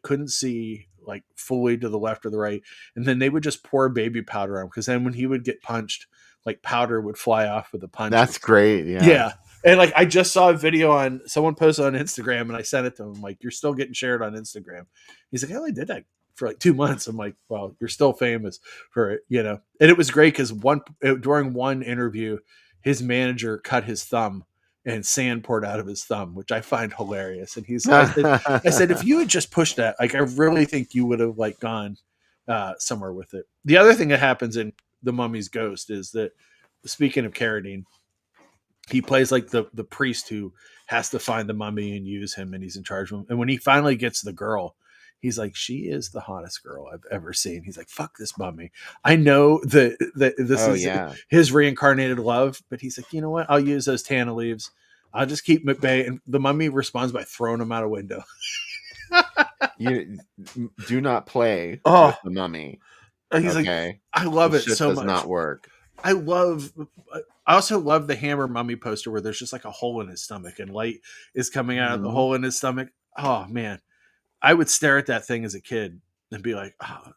couldn't see like fully to the left or the right. And then they would just pour baby powder on him. Because then when he would get punched, like powder would fly off with the punch. That's great. Yeah. Yeah. And like, I just saw a video someone posted on Instagram, and I sent it to him. Like, you're still getting shared on Instagram. He's like, I only did that for like 2 months. I'm like, well, you're still famous for it, And it was great because during one interview, his manager cut his thumb and sand poured out of his thumb, which I find hilarious. And I said, if you had just pushed that, like, I really think you would have like gone somewhere with it. The other thing that happens in The Mummy's Ghost is that, speaking of Carradine, he plays like the priest who has to find the mummy and use him, and he's in charge of him. And when he finally gets the girl, he's like, she is the hottest girl I've ever seen. He's like, fuck this mummy. I know that this is his reincarnated love, but he's like, you know what? I'll use those tanna leaves. I'll just keep him at bay. And the mummy responds by throwing him out a window. You do not play with the mummy. He's like, I love it so much. Does not work. I also love the Hammer mummy poster where there's just like a hole in his stomach and light is coming out of the hole in his stomach. Oh man, I would stare at that thing as a kid and be like, oh.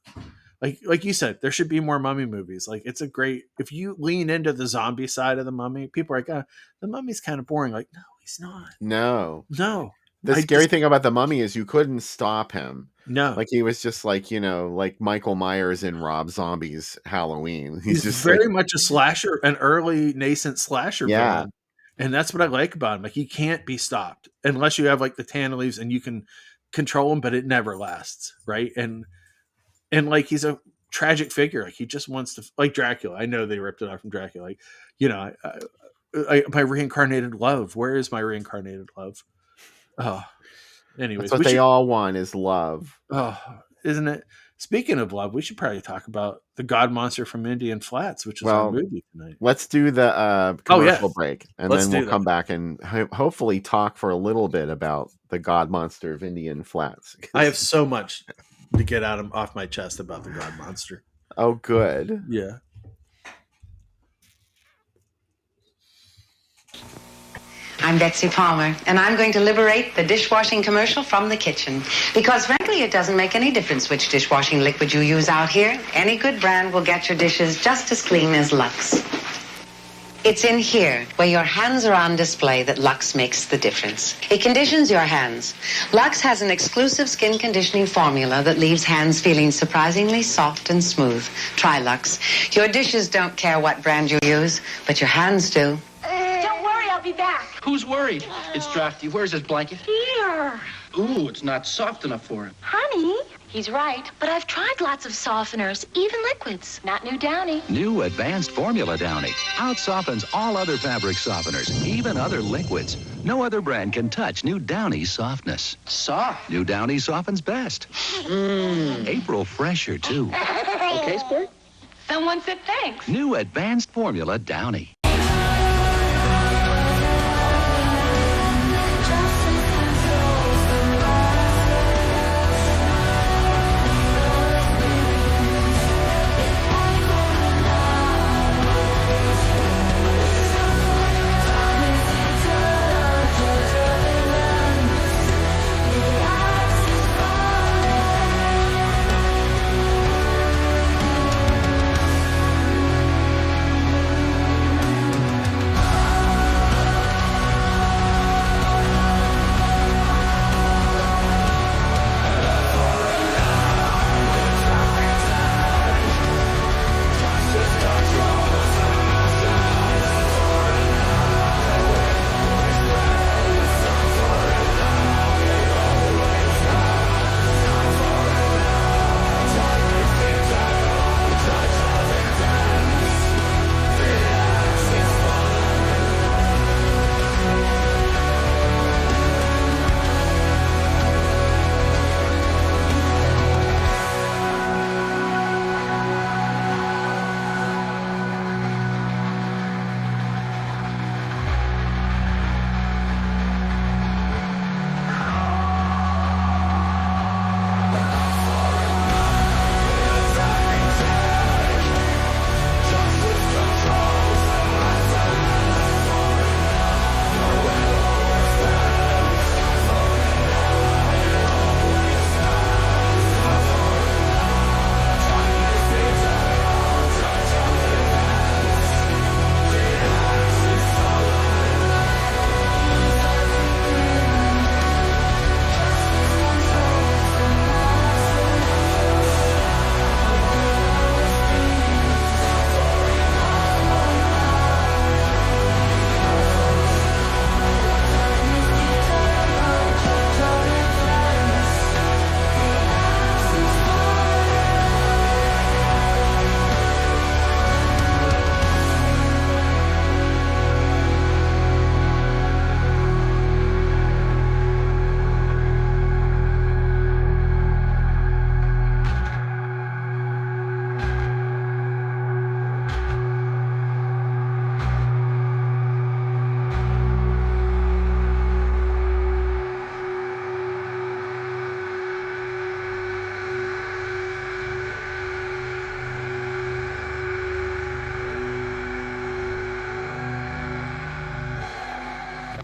like you said, there should be more mummy movies. Like, it's a great, if you lean into the zombie side of the mummy, people are like, the mummy's kind of boring. Like, no, he's not. No. The scary thing about the mummy is you couldn't stop him. No. Like, he was just like, like Michael Myers in Rob Zombie's Halloween. He's just very much a slasher, an early nascent slasher. Yeah. Villain. And that's what I like about him. Like, he can't be stopped unless you have like the tanna leaves and you can control him, but it never lasts. Right. And like, he's a tragic figure. Like, he just wants to, like Dracula. I know they ripped it off from Dracula. Like, my reincarnated love. Where is my reincarnated love? Oh, anyways, that's what they all want is love. Oh, isn't it? Speaking of love, we should probably talk about the God Monster from Indian Flats, which is our movie tonight. Let's do the commercial break, and then we'll come back and hopefully talk for a little bit about the God Monster of Indian Flats. I have so much to get off my chest about the God Monster. Oh, good. Yeah. I'm Betsy Palmer, and I'm going to liberate the dishwashing commercial from the kitchen. Because frankly, it doesn't make any difference which dishwashing liquid you use out here. Any good brand will get your dishes just as clean as Lux. It's in here, where your hands are on display, that Lux makes the difference. It conditions your hands. Lux has an exclusive skin conditioning formula that leaves hands feeling surprisingly soft and smooth. Try Lux. Your dishes don't care what brand you use, but your hands do. Don't worry, I'll be back. Who's worried? It's drafty. Where's his blanket? Here. Ooh, it's not soft enough for him. Honey, he's right, but I've tried lots of softeners, even liquids. Not new Downy. New Advanced Formula Downy out-softens all other fabric softeners, even other liquids. No other brand can touch new Downy's softness. Soft? New Downy softens best. April fresher, too. Okay, sport? Someone said thanks. New Advanced Formula Downy.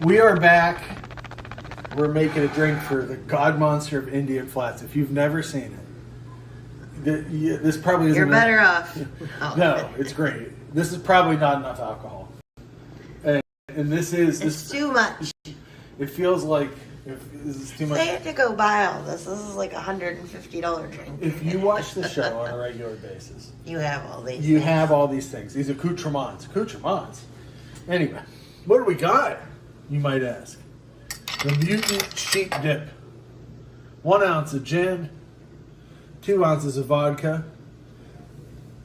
We are back. We're making a drink for the God Monster of Indian Flats. If you've never seen it, this probably isn't. You're better off. Oh. No, it's great. This is probably not enough alcohol, and this is It's too much. It feels like this is too much. They had to go buy all this. This is like $150 drink. If you watch the show on a regular basis, you have all these. You have all these things. These accoutrements. Anyway, what do we got? You might ask. The Mutant Sheep Dip. 1 ounce of gin. 2 ounces of vodka.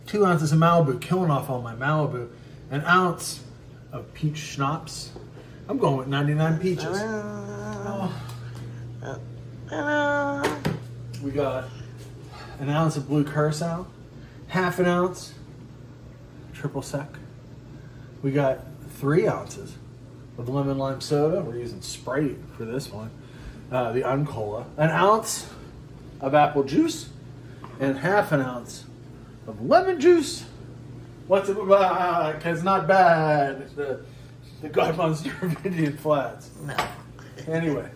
2 ounces of Malibu. Killing off all my Malibu. An ounce of peach schnapps. I'm going with 99 peaches. We got an ounce of blue curacao. Half an ounce triple sec. We got 3 ounces of lemon lime soda. We're using Sprite for this one. The Uncola. An ounce of apple juice and half an ounce of lemon juice. What's it about? It's not bad. The God Monster of Indian Flats. No. Anyway,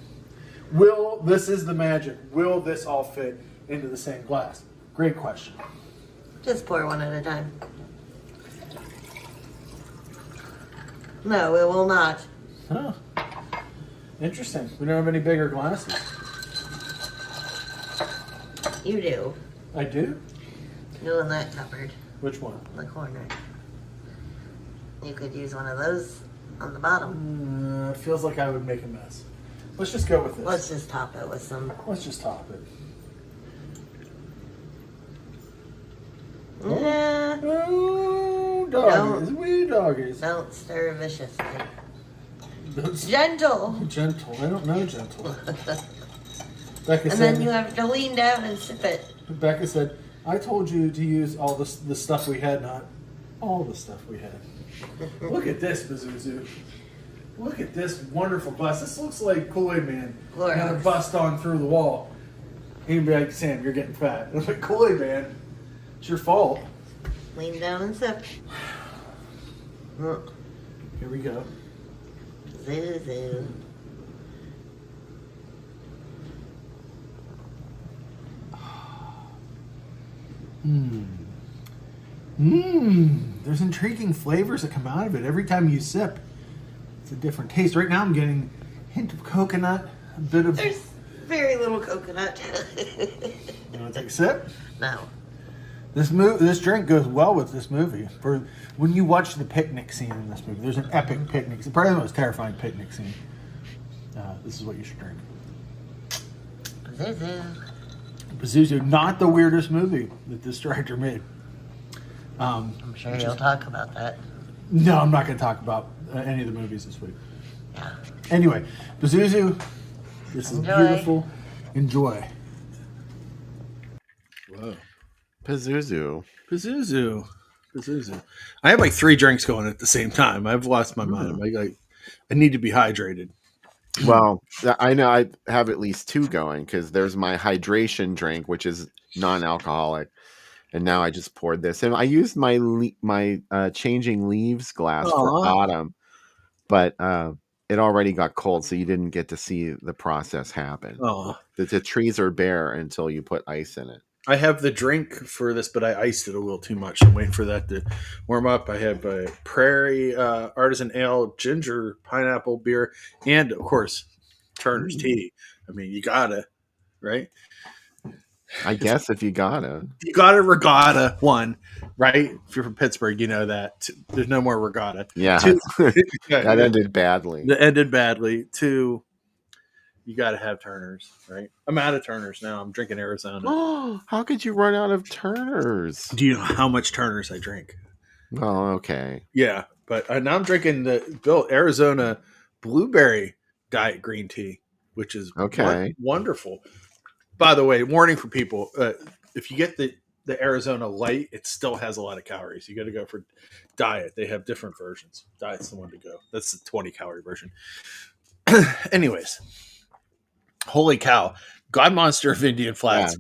this is the magic. Will this all fit into the same glass? Great question. Just pour one at a time. No, it will not. Huh. Interesting. We don't have any bigger glasses. You do. I do? You in that cupboard. Which one? The corner. You could use one of those on the bottom. It feels like I would make a mess. Let's just go with this. Let's just top it with some. Let's just top it. Yeah. Oh, doggies. Wee doggies. Don't stir viciously. Those- Gentle. Gentle. I don't know gentle. And then you have to lean down and sip it. Becca said, I told you to use all the stuff we had, not all the stuff we had. Look at this, Pazuzu. Look at this wonderful glass. This looks like Kool-Aid Man. Gonna bust on through the wall. He'd be like, Sam, you're getting fat. I'm like, Kool-Aid Man, it's your fault. Lean down and sip. Here we go. Zuzu. There's intriguing flavors that come out of it. Every time you sip, it's a different taste. Right now I'm getting a hint of coconut, a bit of... There's very little coconut. You want to take a sip? No. This drink goes well with this movie. For when you watch the picnic scene in this movie, there's an epic picnic. It's probably the most terrifying picnic scene. This is what you should drink. Zuzu. Pazuzu, not the weirdest movie that this director made. I'm sure you'll talk about that. No, I'm not going to talk about any of the movies this week. Yeah. Anyway, Pazuzu, this is Enjoy. beautiful. Enjoy. Whoa. Pazuzu. I have like 3 drinks going at the same time. I've lost my mind. I need to be hydrated. Well, I know I have at least 2 going because there's my hydration drink, which is non-alcoholic, and now I just poured this. And I used my changing leaves glass for autumn, but it already got cold, so you didn't get to see the process happen. The trees are bare until you put ice in it. I have the drink for this, but I iced it a little too much. I'm waiting for that to warm up. I have a Prairie Artisan Ale, ginger, pineapple beer, and, of course, Turner's tea. I mean, you gotta, right? I guess if you gotta. You gotta regatta, one, right? If you're from Pittsburgh, you know that. There's no more regatta. Yeah. 2, that ended badly. That ended badly. 2, you got to have Turners, right? I'm out of Turners now. I'm drinking Arizona. Oh, how could you run out of Turners? Do you know how much Turners I drink? Oh, okay. Yeah, but now I'm drinking the Arizona Blueberry Diet Green Tea, which is wonderful. By the way, warning for people, if you get the Arizona Light, it still has a lot of calories. You got to go for Diet. They have different versions. Diet's the one to go. That's the 20-calorie version. Anyways. Holy cow. God Monster of Indian Flats.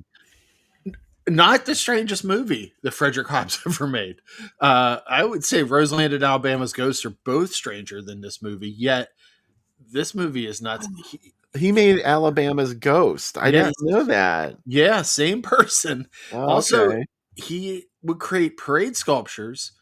Yeah. Not the strangest movie that Frederick Hobbs ever made. I would say Roseland and Alabama's Ghost are both stranger than this movie, yet this movie is nuts. He made Alabama's Ghost. I didn't know that. Yeah, same person. Oh, Also, okay. he would create parade sculptures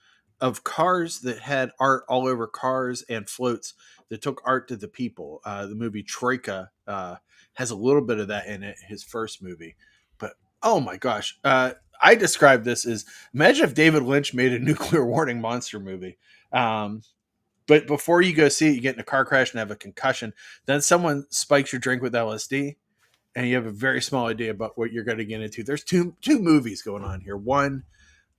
of cars that had art all over cars and floats that took art to the people. The movie Troika has a little bit of that in it, his first movie. But oh my gosh, I describe this as, imagine if David Lynch made a nuclear warning monster movie. But before you go see it, you get in a car crash and have a concussion. Then someone spikes your drink with LSD, and you have a very small idea about what you're going to get into. There's two movies going on here. One,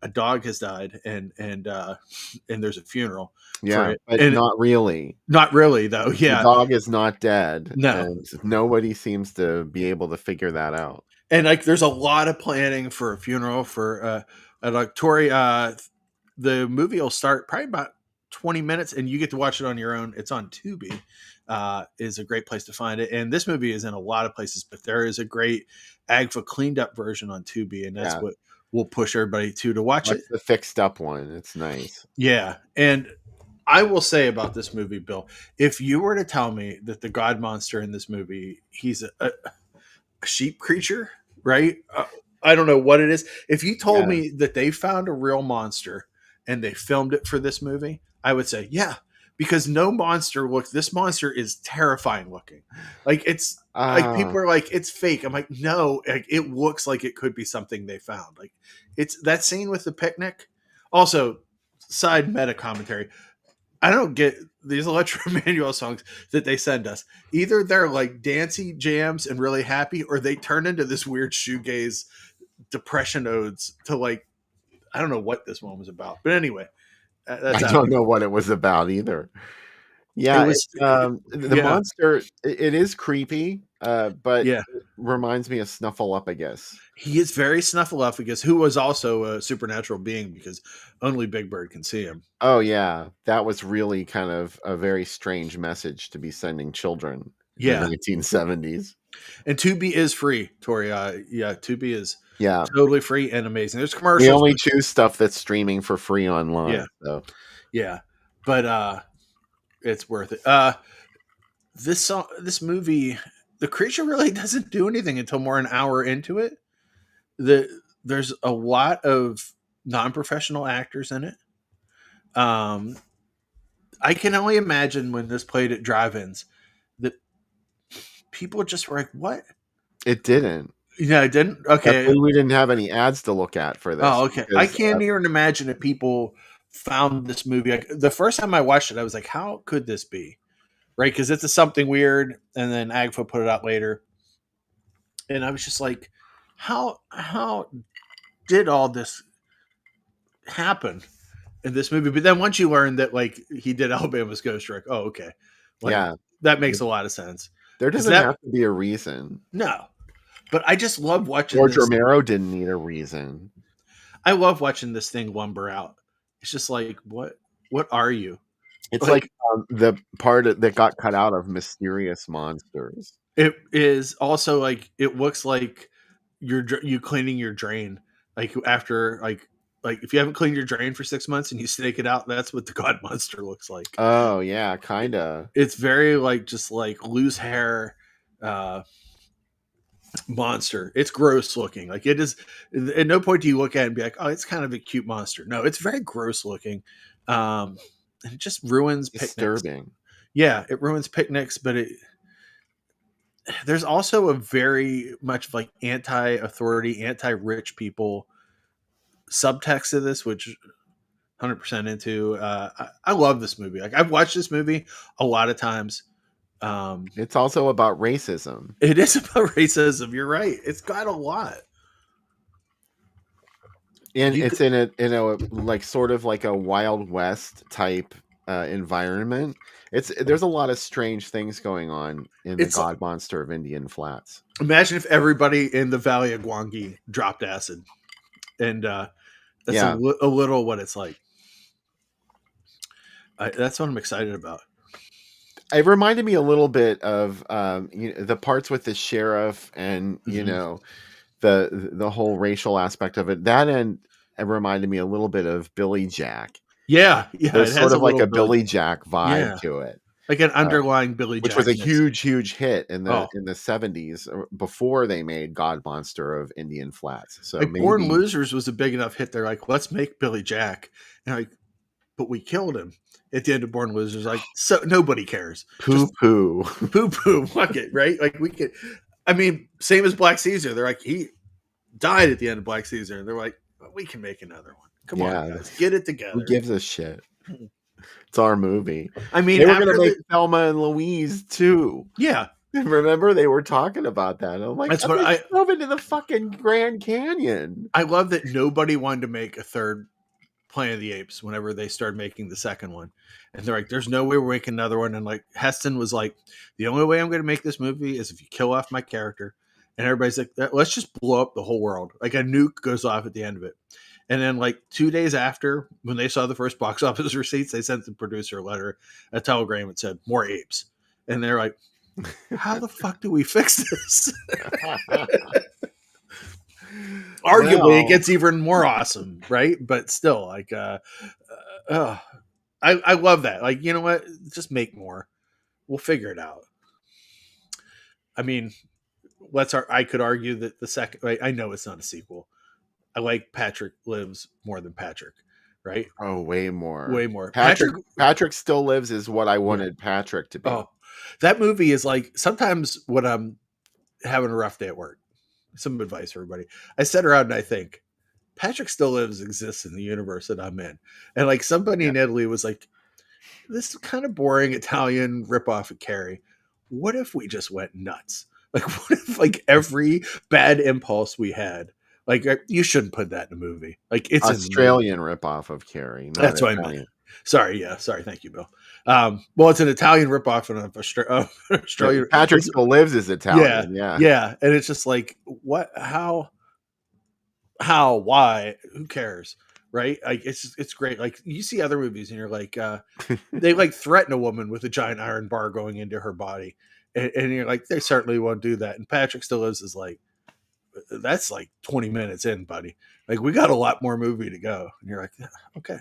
a dog has died, and there's a funeral. Yeah, but and not really. Not really, though. Yeah, the dog is not dead. No, and nobody seems to be able to figure that out. And like, there's a lot of planning for a funeral for like Tori. The movie will start probably about 20 minutes, and you get to watch it on your own. It's on Tubi. Is a great place to find it. And this movie is in a lot of places, but there is a great Agfa cleaned up version on Tubi, and that's what we'll push everybody to watch it. The fixed up one. It's nice. Yeah. And I will say about this movie, Bill, if you were to tell me that the God monster in this movie, he's a sheep creature, right? I don't know what it is. If you told me that they found a real monster and they filmed it for this movie, I would say, yeah, because no monster this monster is terrifying looking. Like, it's like, people are like, it's fake. I'm like, no, like, it looks like it could be something they found. Like, it's that scene with the picnic. Also, side meta commentary, I don't get these Electro Manual songs that they send us. Either they're like dancey jams and really happy, or they turn into this weird shoegaze depression odes to, like, I don't know what this one was about. But anyway, I don't know what it was about either. Yeah, the monster, it is creepy, but it reminds me of Snuffleupagus. He is very Snuffleupagus, who was also a supernatural being because only Big Bird can see him. Oh, yeah. That was really kind of a very strange message to be sending children in the 1970s. And Tubi is free, Tori. Tubi is totally free and amazing. There's commercials. We only choose stuff that's streaming for free online. Yeah. So. Yeah. But it's worth it. This movie, the creature really doesn't do anything until more an hour into it. There's a lot of non-professional actors in it. I can only imagine when this played at drive-ins that people just were like, what? It didn't. Yeah, it didn't? Okay. We didn't have any ads to look at for this. Oh, okay. Because, I can't even imagine if people found this movie. Like, the first time I watched it, I was like, how could this be? Right? Because it's something weird. And then Agfa put it out later. And I was just like, how did all this happen in this movie? But then once you learn that, like, he did Alabama's Ghost, you're like, oh, okay. Like, that makes a lot of sense. There doesn't have to be a reason. No. But I just love watching George Romero didn't need a reason. I love watching this thing lumber out. It's just like, what are you? It's like the part that got cut out of Mysterious Monsters. It is also like, it looks like you cleaning your drain. Like, after, like if you haven't cleaned your drain for 6 months and you snake it out, that's what the God monster looks like. Oh yeah, kind of. It's very like, just like loose hair monster. It's gross looking. Like, it is. At no point do you look at it and be like, oh, it's kind of a cute monster. No, it's very gross looking. And it just ruins picnics. Disturbing. Yeah, it ruins picnics, but there's also a very much like anti-authority, anti-rich people subtext of this, which 100% into. I love this movie. Like, I've watched this movie a lot of times. It's also about racism. It is about racism. You're right. It's got a lot. And it's in a like sort of like a Wild West type environment. There's a lot of strange things going on in the God Monster of Indian Flats. Imagine if everybody in the Valley of Gwangi dropped acid, and that's a little what it's like. That's what I'm excited about. It reminded me a little bit of the parts with the sheriff and the whole racial aspect of it. That end, it reminded me a little bit of Billy Jack. Yeah, There's sort of like a Billy Jack vibe to it. like an underlying Billy which Jack was a mix. huge hit in the Oh. in the 70s before they made God Monster of Indian Flats. So Like maybe Born Losers was a big enough hit. They're like, let's make Billy Jack, and like, but we killed him at the end of Born Losers. Like, so nobody cares. poo poo. Fuck it, right? Like we could. I mean, same as Black Caesar. They're like, he died at the end of Black Caesar. And they're like, well, we can make another one. Come on, guys, get it together. Who gives a shit? It's our movie. I mean, they were going to make Thelma and Louise too. Yeah. Remember, they were talking about that. I'm like, that's what I drove into the fucking Grand Canyon. I love that nobody wanted to make a third Planet of the Apes whenever they started making the second one. And they're like, there's no way we're making another one. And like Heston was like, the only way I'm going to make this movie is if you kill off my character. And everybody's like, let's just blow up the whole world. Like a nuke goes off at the end of it. And then like 2 days after, when they saw the first box office receipts, they sent the producer a letter, a telegram that said, more apes. And they're like, how the fuck do we fix this? Arguably, it gets even more awesome, right? But still, like, I love that. Like, you know what? Just make more. We'll figure it out. I mean, I could argue that the second. I know it's not a sequel. I like Patrick Lives more than Patrick, right? Oh, way more. Way more. Patrick Still Lives is what I wanted Patrick to be. Oh, that movie is like sometimes when I'm having a rough day at work. Some advice for everybody. I sit around and I think Patrick Still Lives exists in the universe that I'm in. And like somebody in Italy was like, this is kind of boring Italian ripoff of Carrie. What if we just went nuts? Like, what if like every bad impulse we had, like you shouldn't put that in a movie. Like it's Australian ripoff of Carrie. That's what I meant. Sorry. Thank you, Bill. Well, it's an Italian ripoff of Australian. Patrick Still Lives is Italian. Yeah. And it's just like, what, how, why, who cares? Right. Like it's great. Like you see other movies and you're like, they like threaten a woman with a giant iron bar going into her body. And you're like, they certainly won't do that. And Patrick Still Lives is like, that's like 20 minutes in, buddy. Like we got a lot more movie to go. And you're like, okay.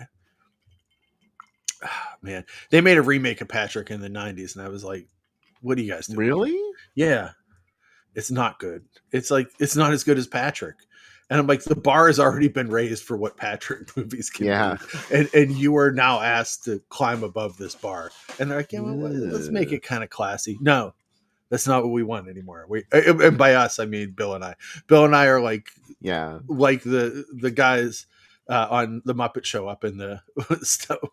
Man, they made a remake of Patrick in the 90s, and I was like, what do you guys do? Really? Yeah. It's not good. It's like, it's not as good as Patrick. And I'm like, the bar has already been raised for what Patrick movies can do. And you are now asked to climb above this bar. And they're like, yeah, well, let's make it kind of classy. No, that's not what we want anymore. And by us, I mean Bill and I. Bill and I are like, like the guys on the Muppet Show up in the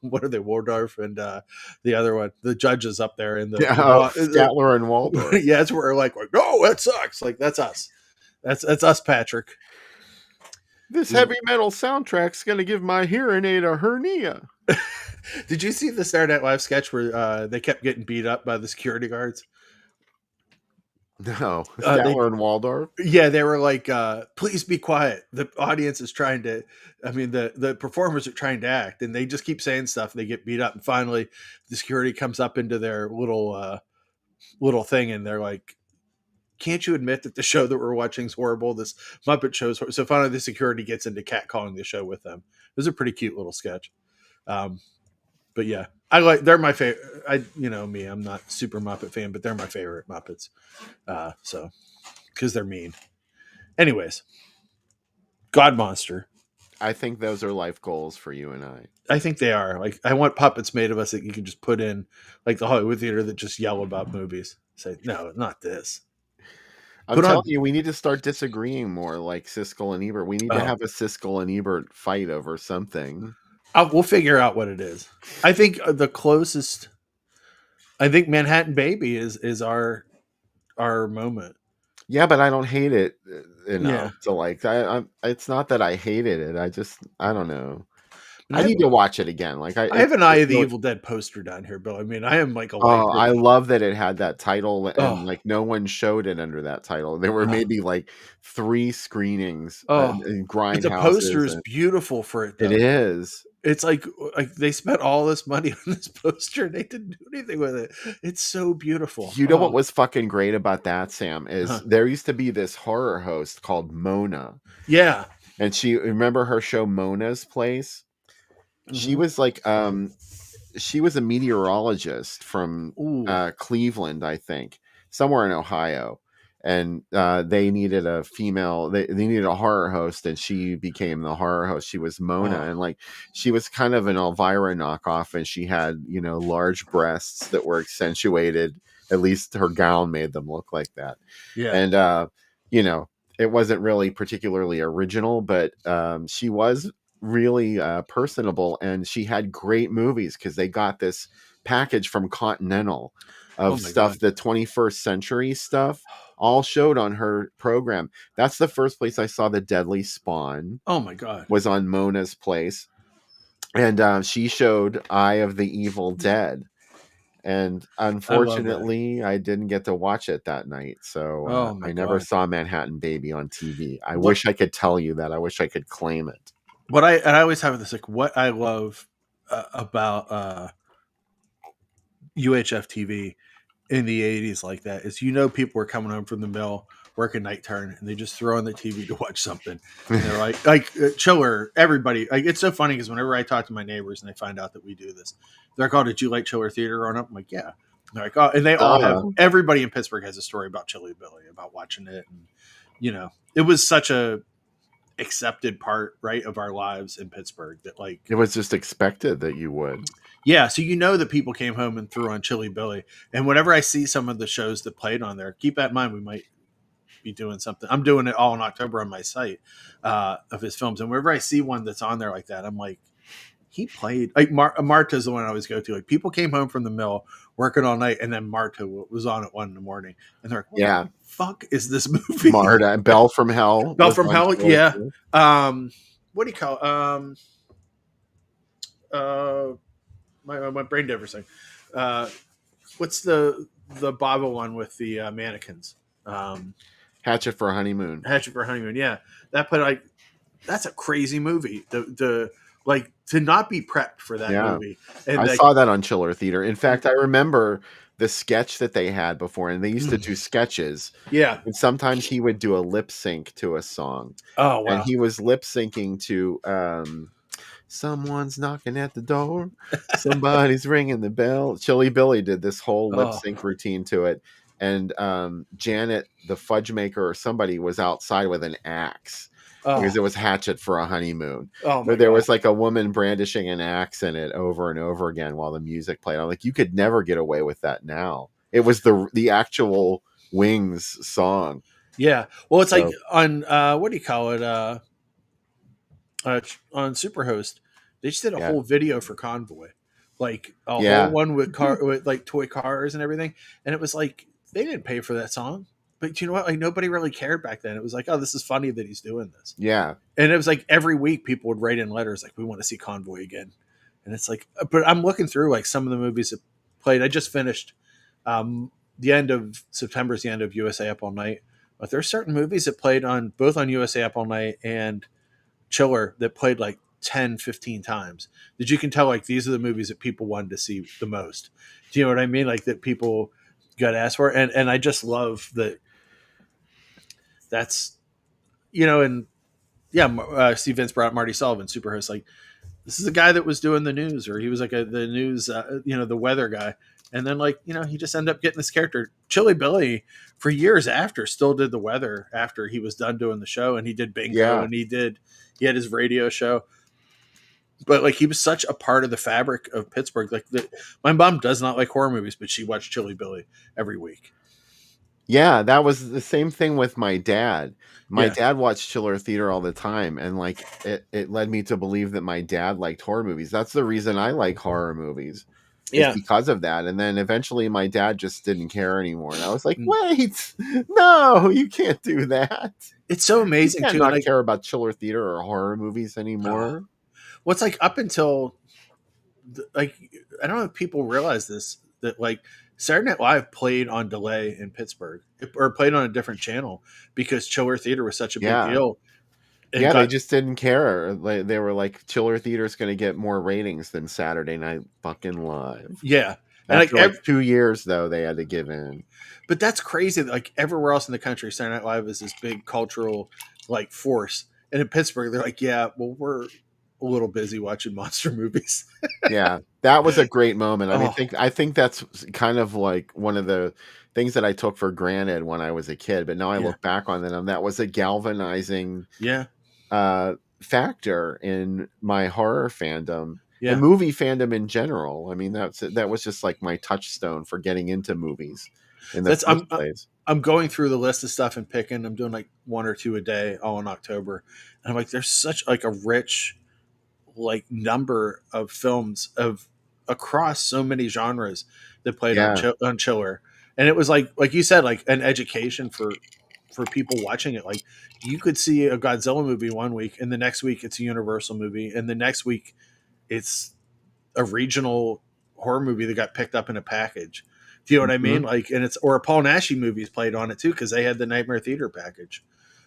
what are they, Waldorf and the other one, the judges up there in the Statler and Waldorf. Yeah, that's where we're like, no, that sucks. Like that's us. That's us, Patrick. This heavy metal soundtrack's gonna give my hearing aid a hernia. Did you see the Saturday Night Live sketch where they kept getting beat up by the security guards? No, Statler and Waldorf. Yeah, they were like, "Please be quiet. The audience is trying to. I mean, the performers are trying to act, and they just keep saying stuff. And they get beat up, and finally, the security comes up into their little thing, and they're like, "Can't you admit that the show that we're watching is horrible? This Muppet show is horrible." So finally, the security gets into catcalling the show with them. It was a pretty cute little sketch. But yeah, they're my favorite. Me, I'm not super Muppet fan, but they're my favorite Muppets. So because they're mean. Anyways, God Monster. I think those are life goals for you and I. I think they are. Like, I want puppets made of us that you can just put in, like the Hollywood Theater, that just yell about movies. Say, no, not this. I'm telling you, we need to start disagreeing more, like Siskel and Ebert. We need to have a Siskel and Ebert fight over something. We'll figure out what it is. I think the closest. I think Manhattan Baby is our moment. Yeah, but I don't hate it enough to like. It's not that I hated it. I don't know. I need to watch it again. Like I have an Eye of the Evil Dead poster down here, Bill. I mean, I am like I love that it had that title, and like no one showed it under that title. There were maybe like 3 screenings in Grindhouse. The poster is beautiful for it. Though. It is. It's like they spent all this money on this poster and they didn't do anything with it. It's so beautiful. You know what was fucking great about that, Sam, is there used to be this horror host called Mona. Yeah. And remember her show Mona's Place? Mm-hmm. She was like she was a meteorologist from Cleveland, I think, somewhere in Ohio, and they needed a female. They needed a horror host, and she became the horror host. She was Mona, and like she was kind of an Elvira knockoff, and she had large breasts that were accentuated. At least her gown made them look like that. Yeah, and it wasn't really particularly original, but she was really personable, and she had great movies because they got this package from Continental of stuff, the 21st century stuff, all showed on her program. That's the first place I saw The Deadly Spawn. Oh my God. Was on Mona's place. And she showed Eye of the Evil Dead. And unfortunately, I didn't get to watch it that night. So I never saw Manhattan Baby on TV. I wish I could tell you that. I wish I could claim it. I always have this, like, what I love about UHF TV in the 80s like that is, people were coming home from the mill, working night turn, and they just throw on the TV to watch something. And they're like Chiller, everybody. Like, it's so funny because whenever I talk to my neighbors and they find out that we do this, they're like, "Oh, did you like Chiller Theater growing up?" I'm like, "Yeah." And they're like, "Oh," and they all have. Everybody in Pittsburgh has a story about Chili Billy, about watching it, and it was such a accepted part, right, of our lives in Pittsburgh that, like, it was just expected that you would. Yeah, so that people came home and threw on Chili Billy. And whenever I see some of the shows that played on there, keep that in mind. We might be doing something. I'm doing it all in October on my site of his films. And whenever I see one that's on there like that, I'm like, he played. Like, Marta's the one I always go to. Like, people came home from the mill working all night, and then Marta was on at 1 a.m. And they're like, what the fuck is this movie? Marta, Belle from Hell. Belle from Hell, yeah. What do you call it? My brain dead for a second. What's the Bible one with the mannequins? Hatchet for a Honeymoon. Hatchet for a Honeymoon. Yeah, that's a crazy movie. To not be prepped for that movie. And I saw that on Chiller Theater. In fact, I remember the sketch that they had before, and they used to do sketches. Yeah, and sometimes he would do a lip sync to a song. Oh wow! And he was lip syncing to. Someone's knocking at the door. Somebody's ringing the bell. Chili Billy did this whole lip sync routine to it. And Janet, the fudge maker, or somebody was outside with an axe because it was Hatchet for a Honeymoon. But there was like a woman brandishing an axe in it over and over again while the music played. I'm like, you could never get away with that now. It was the actual Wings song. Yeah. Well, it's like on what do you call it? On Superhost, they just did a whole video for Convoy, like a whole one with like toy cars and everything. And it was like, they didn't pay for that song, but you know what? Like, nobody really cared back then. It was like, oh, this is funny that he's doing this. Yeah. And it was like every week people would write in letters like, we want to see Convoy again. And it's like, but I'm looking through like some of the movies that played. I just finished the end of September is the end of USA Up All Night, but there's certain movies that played on both on USA Up All Night and Chiller that played like 10, 15 times, that you can tell like these are the movies that people wanted to see the most. Do you know what I mean? Like, that people got asked for. And I just love that. That's, and Steve Vince brought Marty Sullivan, Superhost. Like, this is a guy that was doing the news, or he was like the news, the weather guy. And then, like, he just ended up getting this character. Chili Billy, for years after, still did the weather after he was done doing the show. And he did bingo, and he had his radio show. But, like, he was such a part of the fabric of Pittsburgh. Like, my mom does not like horror movies, but she watched Chili Billy every week. Yeah, that was the same thing with my dad. My dad watched Chiller Theater all the time, and like it led me to believe that my dad liked horror movies. That's the reason I like horror movies. Yeah, because of that. And then eventually my dad just didn't care anymore, and I was like, wait, no, you can't do that. It's so amazing to not care about Chiller Theater or horror movies anymore. Well, it's like up until like, I don't know if people realize this, that like Saturday Night Live played on delay in Pittsburgh, or played on a different channel because Chiller Theater was such a big deal. They just didn't care. They were like, Chiller Theater's going to get more ratings than Saturday Night fucking Live. Yeah. And like 2 years, though, they had to give in. But that's crazy. Like, everywhere else in the country, Saturday Night Live is this big cultural like force. And in Pittsburgh, they're like, yeah, well, a little busy watching monster movies. Yeah, that was a great moment. I mean, Oh. I think that's kind of like one of the things that I took for granted when I was a kid, but now I Yeah. look back on it, and that was a galvanizing Yeah. factor in my horror fandom Yeah. and movie fandom in general. I mean, that was just like my touchstone for getting into movies in the first place. I'm going through the list of stuff and picking. I'm doing like 1 or 2 a day, all in October, and I'm like, there's such like a rich like number of films of across so many genres that played Yeah. on Chiller, and it was like you said, like an education for people watching it. Like you could see a Godzilla movie one week, and the next week it's a Universal movie, and the next week it's a regional horror movie that got picked up in a package. Do you know what I mean? Like, and it's, or a Paul Naschy movies played on it too, because they had the Nightmare Theater package.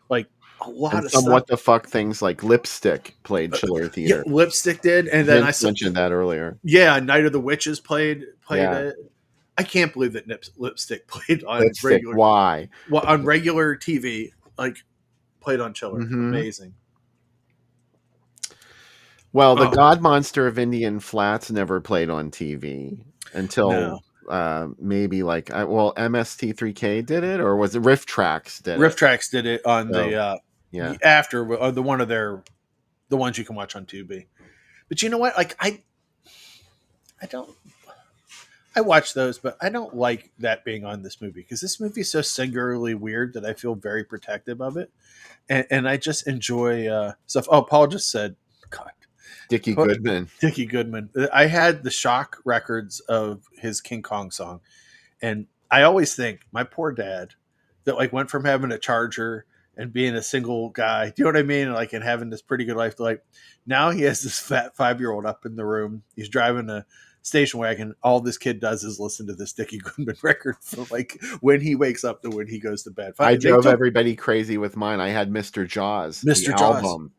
Like a lot And of some stuff. what the fuck things like Lipstick played Chiller Theater. Yeah, Lipstick did, and then Vince mentioned that earlier. Yeah, Night of the Witches played Yeah. it. I can't believe that Lipstick played on Lipstick, regular. why? Well, on regular TV, like played on Chiller. Amazing. Well, the God Monster of Indian Flats never played on TV until maybe like MST3K did it, or was it Riff Tracks did Riff it? Tracks did it on the after the one of their the ones you can watch on Tubi. But you know what? Like I watch those, but I don't like that being on this movie because this movie is so singularly weird that I feel very protective of it, and I just enjoy stuff. Oh, Paul just said, God, Dickie Goodman. Dickie Goodman. I had the shock records of his King Kong song, and I always think my poor dad that like went from having a Charger and being a single guy, do you know what I mean? And having this pretty good life to like now he has this fat 5-year-old up in the room. He's driving a station wagon. All this kid does is listen to this Dickie Goodman record from like when he wakes up to when he goes to bed. I drove everybody crazy with mine. I had Mr. Jaws, Mr. Jaws album.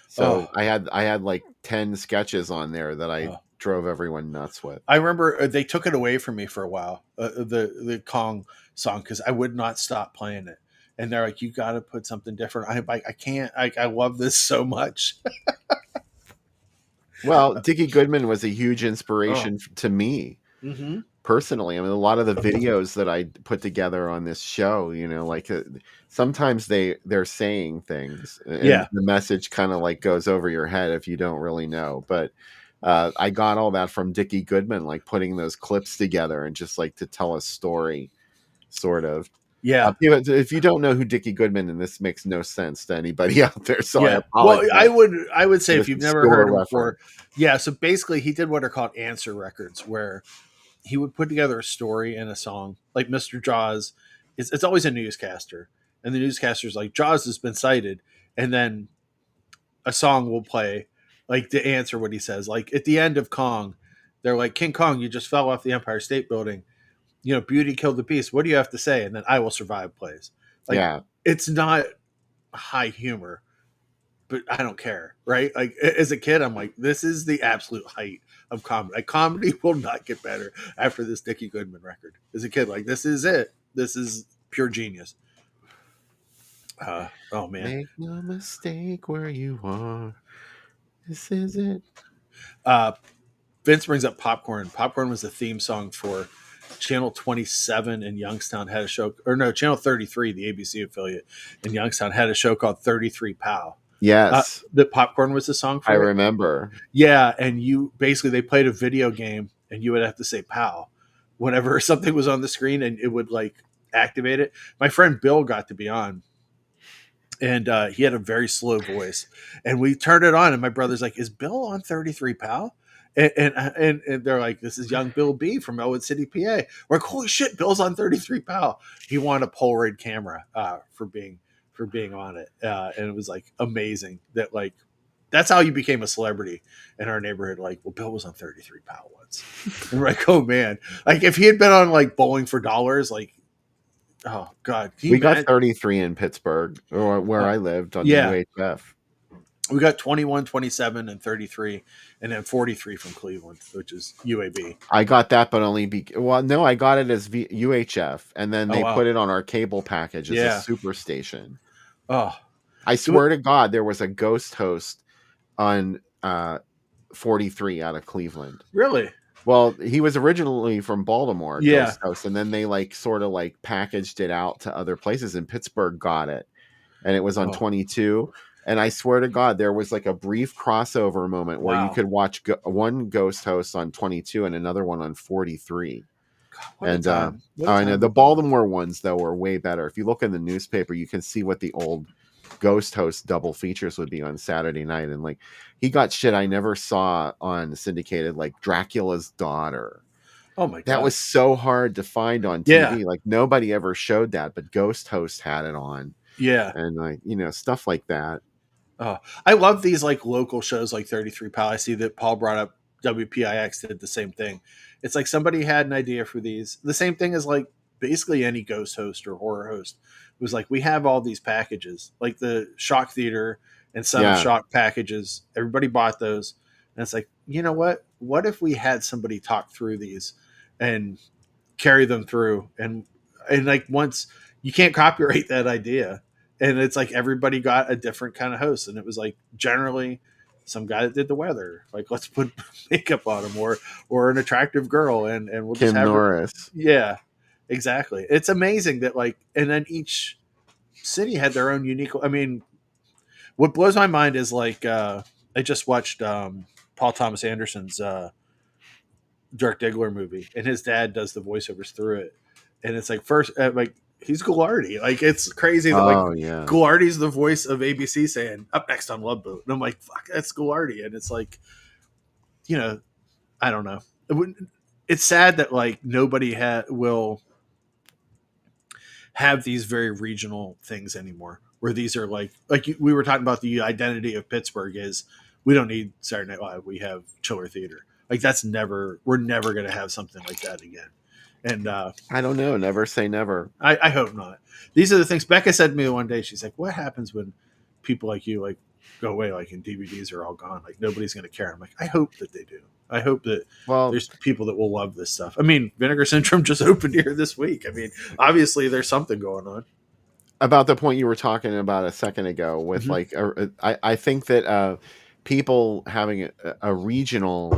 So I had like 10 sketches on there that I drove everyone nuts with. I remember they took it away from me for a while, the Kong song, because I would not stop playing it. And they're like, you got to put something different. I can't. I love this so much. Well, Dickie Goodman was a huge inspiration to me personally. I mean, a lot of the videos that I put together on this show, like sometimes they're saying things, and the message kind of like goes over your head if you don't really know. But I got all that from Dickie Goodman, like putting those clips together and just like to tell a story, sort of. Yeah. If you don't know who Dickie Goodman, and this makes no sense to anybody out there, so I apologize. Well, I would say if you've never heard him before, reference. So basically he did what are called answer records, where he would put together a story and a song. Like Mr. Jaws, it's always a newscaster, and the newscaster's like, Jaws has been sighted, and then a song will play like to answer what he says. Like at the end of Kong, they're like, King Kong, you just fell off the Empire State Building. Beauty killed the beast. What do you have to say? And then I Will Survive plays. It's not high humor, but I don't care, right? Like as a kid, I'm like, this is the absolute height of comedy. Like, comedy will not get better after this Dickie Goodman record. As a kid, like this is it. This is pure genius. Oh man, make no mistake where you are. This is it. Vince brings up Popcorn. Popcorn was the theme song for Channel 27 in Youngstown had a show, or no, Channel 33, the ABC affiliate in Youngstown had a show called 33 Pow. Yes. The Popcorn was the song for I it. remember. Yeah, and they played a video game and you would have to say pow whenever something was on the screen and it would like activate it. My friend Bill got to be on, and he had a very slow voice, and we turned it on and my brother's like, is Bill on 33 Pow? And they're like, this is young Bill B from Elwood City, PA. We're like, holy shit, Bill's on 33 Pow. He won a Polaroid camera for being on it, and it was like amazing that like that's how you became a celebrity in our neighborhood. Like, well, Bill was on 33 Pow once, and we're like, oh man, like if he had been on like Bowling for Dollars, like, oh god, we got 33 in Pittsburgh, or where I lived on the UHF. We got 21, 27, and 33, and then 43 from Cleveland, which is UAB. I got that, but only no, I got it as UHF, and then they put it on our cable package as a superstation. Oh, I swear to God, there was a ghost host on uh, 43 out of Cleveland. Really? Well, he was originally from Baltimore, Yeah. Ghost Host, and then they like sort of like packaged it out to other places, and Pittsburgh got it, and it was on 22. And I swear to God, there was like a brief crossover moment where you could watch one Ghost Host on 22 and another one on 43. And I know the Baltimore ones though were way better. If you look in the newspaper, you can see what the old Ghost Host double features would be on Saturday night, and like he got shit I never saw on syndicated, like Dracula's Daughter. Oh my God, that was so hard to find on TV. Like nobody ever showed that, but Ghost Host had it on. Yeah, and like stuff like that. Oh, I love these like local shows like 33 Pal. I see that Paul brought up WPIX did the same thing. It's like somebody had an idea for these. The same thing as like basically any ghost host or horror host. It was like, we have all these packages, like the Shock Theater and some Shock packages. Everybody bought those. And it's like, you know what? What if we had somebody talk through these and carry them through? And like once you can't copyright that idea. And it's like everybody got a different kind of host. And it was like generally some guy that did the weather. Like, let's put makeup on him, or an attractive girl, and we'll Kim just have Norris. Her. Yeah, exactly. It's amazing that like, and then each city had their own unique. I mean, what blows my mind is like I just watched Paul Thomas Anderson's Dirk Diggler movie, and his dad does the voiceovers through it, and it's like first like. He's Goulardi. Like, it's crazy that Goulardi's the voice of ABC saying up next on Love Boat. And I'm like, fuck, that's Goulardi. And it's like, I don't know. It's sad that like nobody will have these very regional things anymore, where these are like we were talking about. The identity of Pittsburgh is we don't need Saturday Night Live. We have Chiller Theater. Like we're never going to have something like that again. And I don't know. Never say never. I hope not. These are the things Becca said to me one day. She's like, "What happens when people like you like go away? Like, and DVDs are all gone. Like nobody's going to care." I'm like, I hope that they do. I hope that there's people that will love this stuff. I mean, Vinegar Syndrome just opened here this week. I mean, obviously there's something going on. About the point you were talking about a second ago with like, I think that people having a regional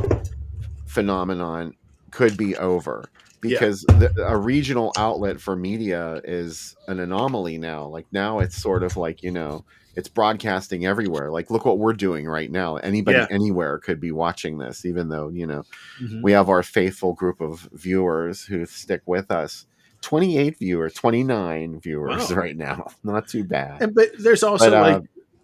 phenomenon could be over. Because a regional outlet for media is an anomaly now. Like now it's sort of like, it's broadcasting everywhere. Like, look what we're doing right now. Anybody anywhere could be watching this, even though, we have our faithful group of viewers who stick with us. 29 viewers right now. Not too bad. But there's also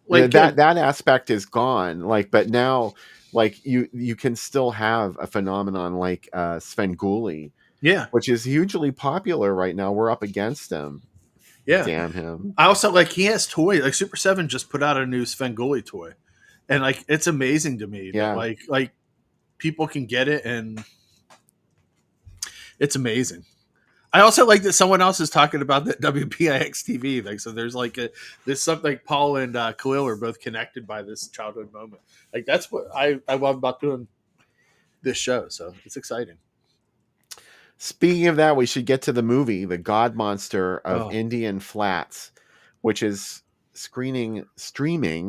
that aspect is gone. Like, but now like you can still have a phenomenon like Svengoolie. Yeah, which is hugely popular right now. We're up against him. Yeah, damn him. I also like he has toys. Like Super 7 just put out a new Svengoolie toy, and like it's amazing to me. Yeah, that, like people can get it, and it's amazing. I also like that someone else is talking about that WPIX TV. Like, so there's like there's something like Paul and Khalil are both connected by this childhood moment. Like that's what I love about doing this show. So it's exciting. Speaking of that, we should get to the movie, The God Monster of Indian Flats, which is streaming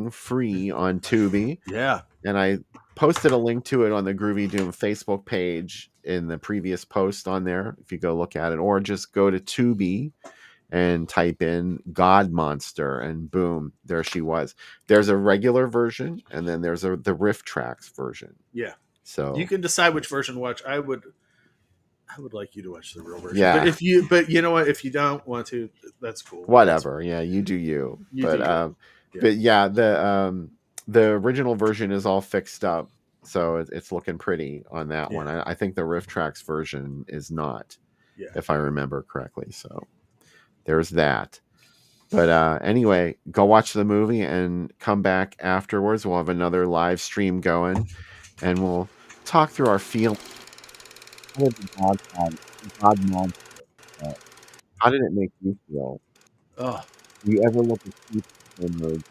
free on Tubi. Yeah. And I posted a link to it on the Groovy Doom Facebook page in the previous post on there, if you go look at it, or just go to Tubi and type in God Monster, and boom, there she was. There's a regular version, and then there's the Riff Tracks version. Yeah. So you can decide which version to watch. I would like you to watch the real version. Yeah. But you know what? If you don't want to, that's cool. Whatever. Yeah, you do you. But yeah, the original version is all fixed up, so it's looking pretty on that one. I think the Riff Tracks version is not, if I remember correctly. So there's that. But anyway, go watch the movie and come back afterwards. We'll have another live stream going, and we'll talk through our feel. God Monster. How did it make you feel? Oh, Do you ever look at people in those?